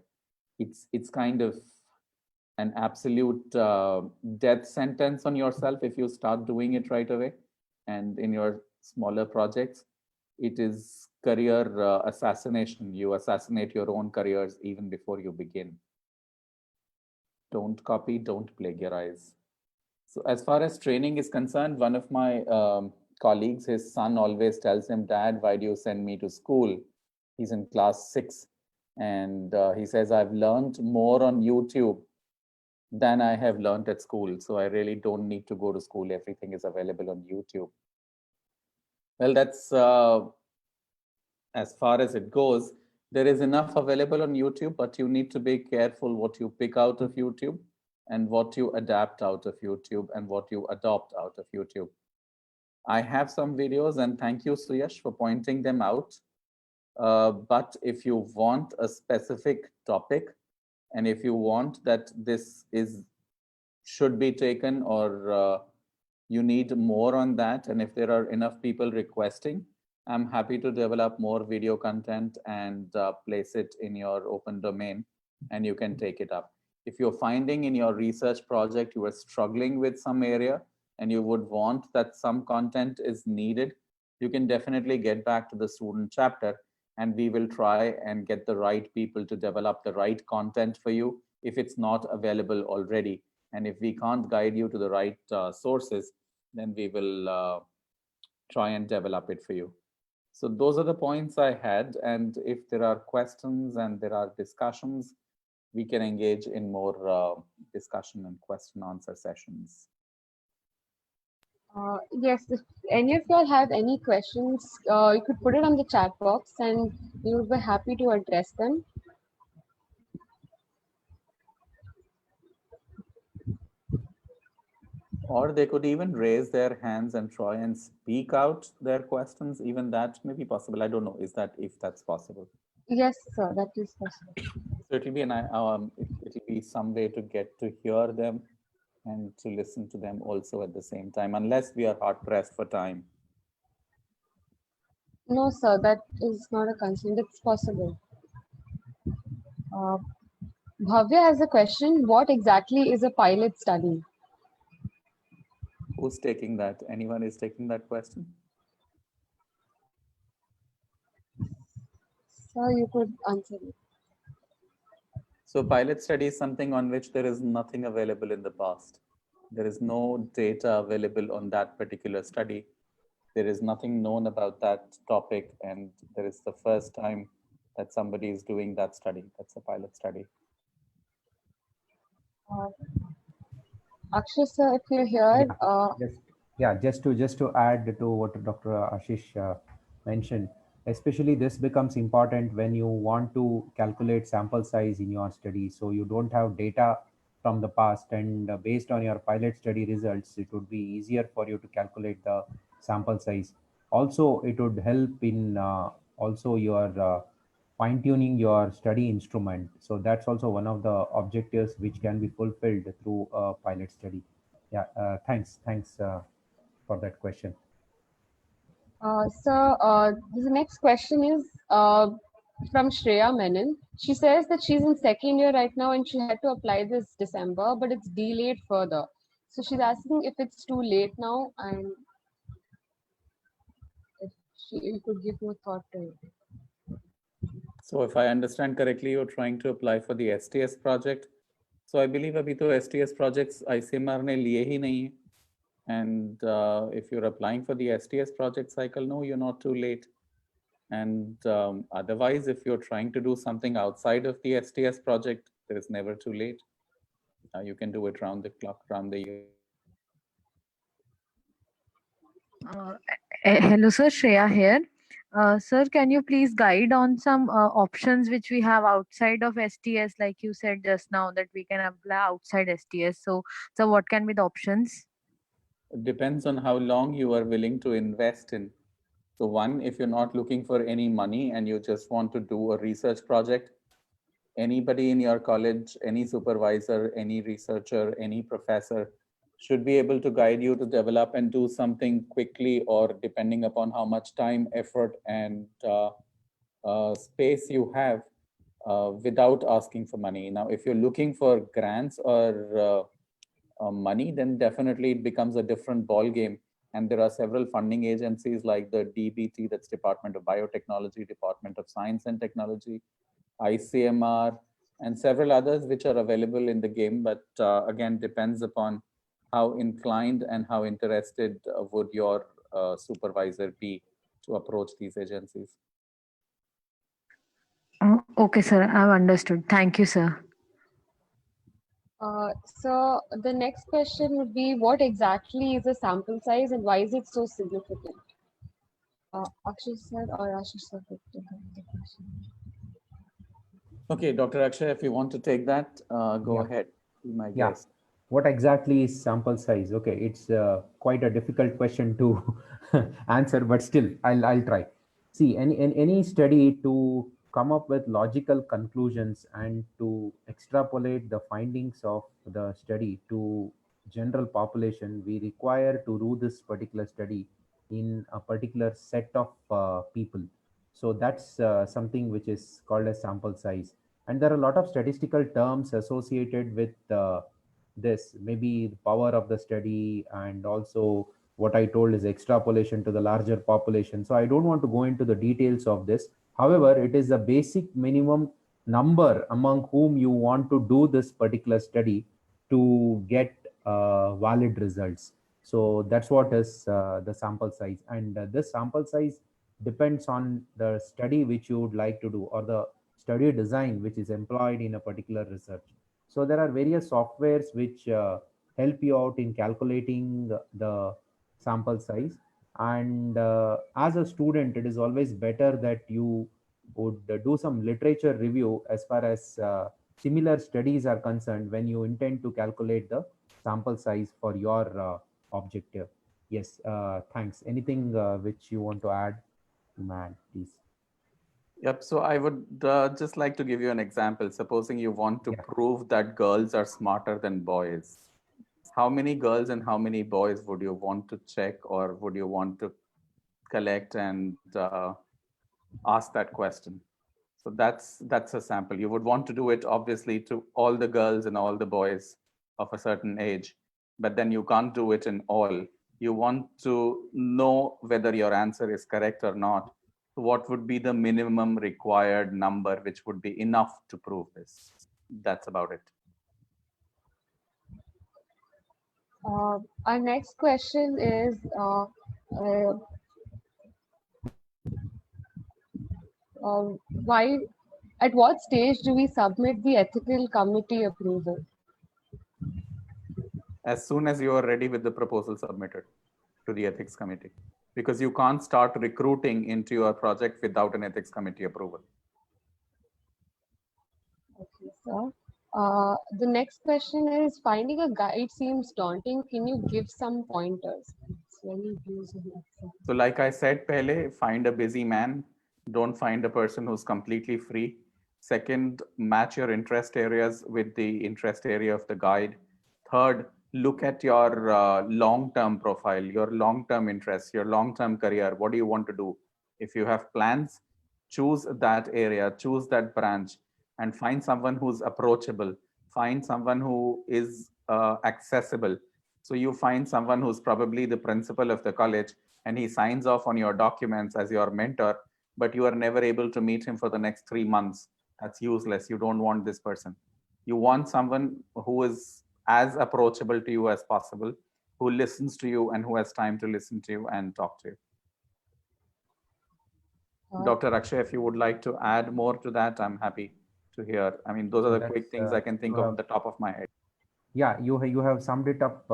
It's kind of an absolute death sentence on yourself if you start doing it right away. And in your smaller projects, it is career assassination. You assassinate your own careers even before you begin. Don't copy, don't plagiarize. So as far as training is concerned, one of my colleagues, his son always tells him, Dad, why do you send me to school? He's in class 6. And he says, I've learned more on YouTube than I have learned at school. So I really don't need to go to school. Everything is available on YouTube. Well, that's as far as it goes. There is enough available on YouTube, but you need to be careful what you pick out of YouTube and what you adapt out of YouTube and what you adopt out of YouTube. I have some videos, and thank you, Suyash, for pointing them out. But if you want a specific topic, and if you want that this should be taken, or you need more on that, and if there are enough people requesting, I'm happy to develop more video content and place it in your open domain, and you can take it up. If you're finding in your research project you are struggling with some area and you would want that some content is needed, you can definitely get back to the student chapter, and we will try and get the right people to develop the right content for you if it's not available already. And if we can't guide you to the right sources, then we will try and develop it for you. So those are the points I had. And if there are questions and there are discussions, we can engage in more discussion and question answer sessions. Yes, if any of y'all have any questions, you could put it on the chat box and we would be happy to address them. Or they could even raise their hands and try and speak out their questions. Even that may be possible. I don't know. If that's possible? Yes, sir, that is possible. So it'll be it'll be some way to get to hear them and to listen to them also at the same time, unless we are hard pressed for time. No, sir, that is not a concern. It's possible. Bhavya has a question. What exactly is a pilot study? Who's taking that? Anyone is taking that question? Sir, you could answer it. So pilot study is something on which there is nothing available in the past. There is no data available on that particular study. There is nothing known about that topic, and there is the first time that somebody is doing that study. That's a pilot study. Akshay sir, if you're here, Just to add to what Dr. Ashish mentioned, especially this becomes important when you want to calculate sample size in your study. So you don't have data from the past, and based on your pilot study results, it would be easier for you to calculate the sample size. Also, it would help in also your fine tuning your study instrument. So that's also one of the objectives which can be fulfilled through a pilot study. Thanks for that question. The next question is from Shreya Menon. She says that she's in second year right now and she had to apply this December, but it's delayed further. So she's asking if it's too late now and if you could give more thought to it. So if I understand correctly, you're trying to apply for the STS project. So I believe abhi to STS projects ICMR ne liye hi nahi hai. And if you're applying for the STS project cycle, no, you're not too late. And otherwise, if you're trying to do something outside of the STS project, there is never too late. You can do it round the clock, round the year. Hello, sir. Shreya here. Sir, can you please guide on some options which we have outside of STS, like you said just now that we can apply outside STS. So what can be the options? It depends on how long you are willing to invest in. So one, if you're not looking for any money and you just want to do a research project, anybody in your college, any supervisor, any researcher, any professor should be able to guide you to develop and do something quickly, or depending upon how much time, effort, and space you have without asking for money. Now, if you're looking for grants or money, then definitely it becomes a different ball game. And there are several funding agencies like the DBT, that's Department of Biotechnology, Department of Science and Technology, ICMR, and several others which are available in the game. But again, depends upon how inclined and how interested would your supervisor be to approach these agencies. Okay, sir. I've understood. Thank you, sir. So the next question would be, what exactly is the sample size and why is it so significant? Akshay sir or Ashish sir? Okay, Dr. Akshay, if you want to take that, go ahead. Be my guest. What exactly is sample size? Okay, it's quite a difficult question to answer, but still, I'll try. See, any study, to come up with logical conclusions and to extrapolate the findings of the study to general population, we require to do this particular study in a particular set of people. So that's something which is called as sample size. And there are a lot of statistical terms associated with this, maybe the power of the study, and also what I told is extrapolation to the larger population. So I don't want to go into the details of this. However, it is a basic minimum number among whom you want to do this particular study to get valid results. So that's what is the sample size. And this sample size depends on the study which you would like to do, or the study design which is employed in a particular research. So there are various softwares which help you out in calculating the sample size. And as a student, it is always better that you would do some literature review as far as similar studies are concerned when you intend to calculate the sample size for your objective. Yes, thanks. Anything which you want to add, Matt, please? Yep. So I would just like to give you an example. Supposing you want to prove that girls are smarter than boys. How many girls and how many boys would you want to check, or would you want to collect and ask that question? So that's a sample. You would want to do it obviously to all the girls and all the boys of a certain age, but then you can't do it in all. You want to know whether your answer is correct or not. What would be the minimum required number which would be enough to prove this? That's about it. Our next question is, at what stage do we submit the ethical committee approval? as soon as you are ready with the proposal submitted to the ethics committee, because you can't start recruiting into your project without an ethics committee approval. Okay, sir. The next question is, finding a guide seems daunting. Can you give some pointers? It's very useful. So like I said, pehle, find a busy man. Don't find a person who's completely free. Second, match your interest areas with the interest area of the guide. Third, look at your long-term profile, your long-term interests, your long-term career. What do you want to do? If you have plans, choose that area, choose that branch, and find someone who's approachable. Find someone who is accessible. So you find someone who's probably the principal of the college and he signs off on your documents as your mentor, but you are never able to meet him for the next 3 months. That's useless. You don't want this person. You want someone who is as approachable to you as possible, who listens to you and who has time to listen to you and talk to you. Dr. Akshay, if you would like to add more to that, I'm happy to hear. I mean, those are the quick things I can think of the top of my head. Yeah, you have summed it up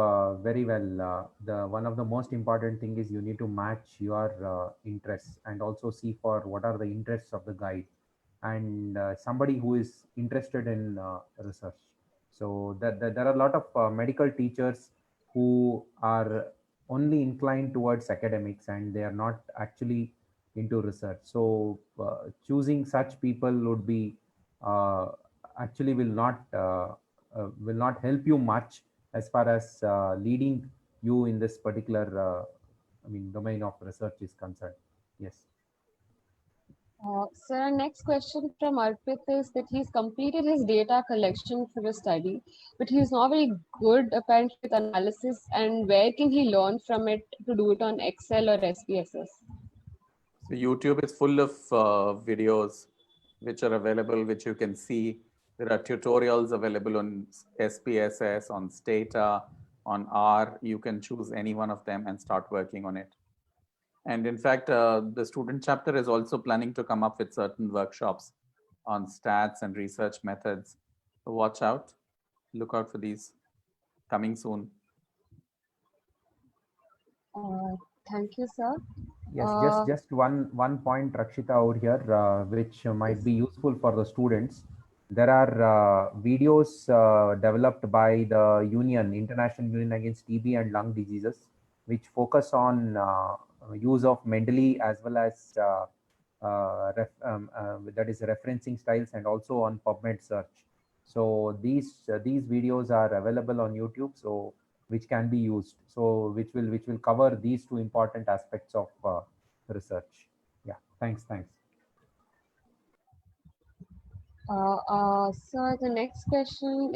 very well. The one of the most important thing is you need to match your interests and also see for what are the interests of the guide and somebody who is interested in research. So there are a lot of medical teachers who are only inclined towards academics and they are not actually into research. So choosing such people would be actually will not help you much as far as leading you in this particular domain of research is concerned. Yes. Sir, our next question from Arpit is that he's completed his data collection for a study, but he's not very good apparently with analysis. And where can he learn from it to do it on Excel or SPSS? So YouTube is full of videos which are available, which you can see. There are tutorials available on SPSS, on Stata, on R. You can choose any one of them and start working on it. And in fact, the student chapter is also planning to come up with certain workshops on stats and research methods. So watch out, look out for these coming soon. Thank you, sir. Yes, just one point, Rakshita, over here, which might be useful for the students. There are videos developed by the International Union Against TB and Lung Diseases, which focus on use of Mendeley as well as that is referencing styles and also on PubMed search. So these videos are available on YouTube, so which can be used. So which will cover these two important aspects of research. Yeah, thanks. Sir, the next question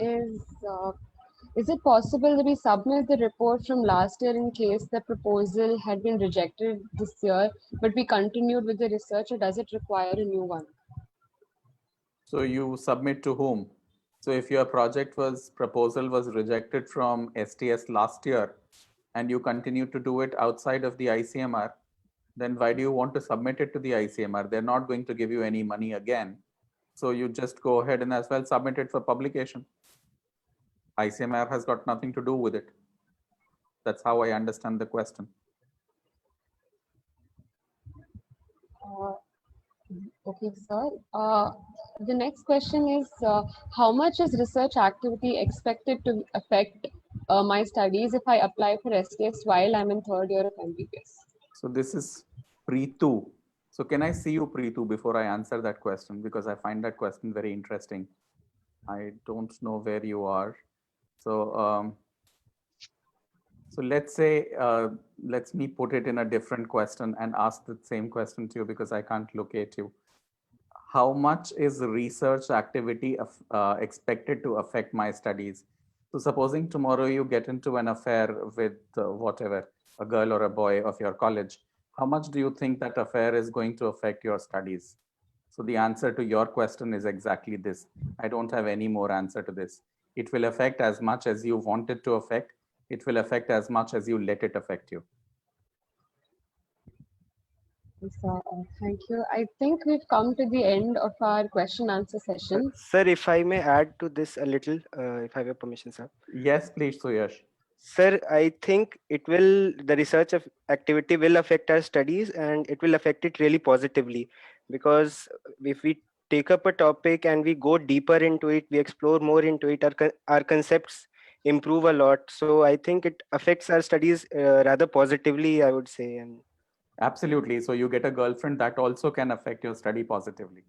is it possible that we submit the report from last year in case the proposal had been rejected this year, but we continued with the research, or does it require a new one? So you submit to whom? So if your proposal was rejected from STS last year and you continue to do it outside of the ICMR, then why do you want to submit it to the ICMR? They're not going to give you any money again. So you just go ahead and as well submit it for publication. ICMR has got nothing to do with it. That's how I understand the question. Okay, sir. The next question is, how much is research activity expected to affect my studies if I apply for STS while I'm in third year of MBBS? So this is Preetu. So can I see you, Preetu, before I answer that question? Because I find that question very interesting. I don't know where you are. So, so let's say, let me put it in a different question and ask the same question to you because I can't locate you. How much is research activity expected to affect my studies? So supposing tomorrow you get into an affair with whatever, a girl or a boy of your college, how much do you think that affair is going to affect your studies? So the answer to your question is exactly this. I don't have any more answer to this. It will affect as much as you want it to affect. It will affect as much as you let it affect you. Thank you. I think we've come to the end of our question answer session. Sir, if I may add to this a little, if I have your permission, sir. Yes, please, Suyash. Sir, I think the research of activity will affect our studies, and it will affect it really positively, because if we take up a topic and we go deeper into it, we explore more into it, our concepts improve a lot. So I think it affects our studies rather positively, I would say. And Absolutely. So you get a girlfriend, that also can affect your study positively.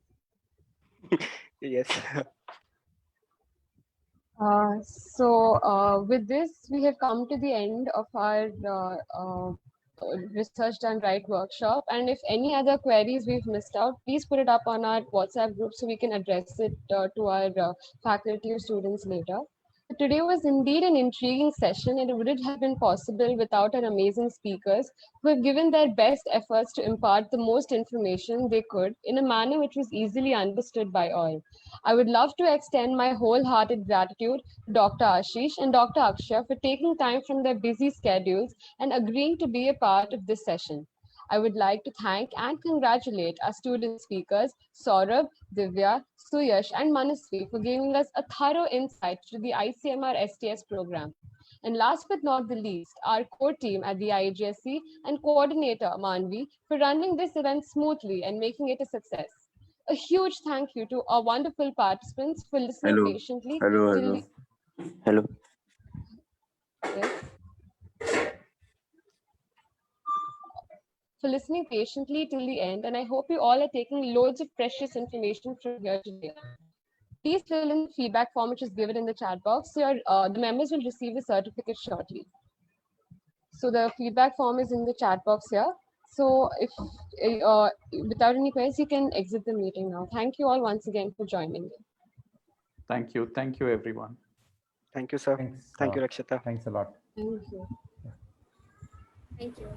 yes. With this, we have come to the end of our Research Done Right workshop. And if any other queries we've missed out, please put it up on our WhatsApp group so we can address it to our faculty or students later. Today was indeed an intriguing session, and it wouldn't have been possible without our amazing speakers who have given their best efforts to impart the most information they could in a manner which was easily understood by all. I would love to extend my wholehearted gratitude to Dr. Ashish and Dr. Akshay for taking time from their busy schedules and agreeing to be a part of this session. I would like to thank and congratulate our student speakers, Saurabh, Divya, Suyash, and Manasvi for giving us a thorough insight to the ICMR STS program. And last but not the least, our core team at the IGSC and coordinator Manvi for running this event smoothly and making it a success. A huge thank you to our wonderful participants for listening patiently. Hello. Yes. For listening patiently till the end, and I hope you all are taking loads of precious information from here today. Please fill in the feedback form which is given in the chat box. So the members will receive a certificate shortly. So the feedback form is in the chat box here. So if without any questions, you can exit the meeting now. Thank you all once again for joining me. Thank you. Thank you, everyone. Thank you, sir. Thanks. Thank you, Rakshita. Thanks a lot. Thank you. Thank you.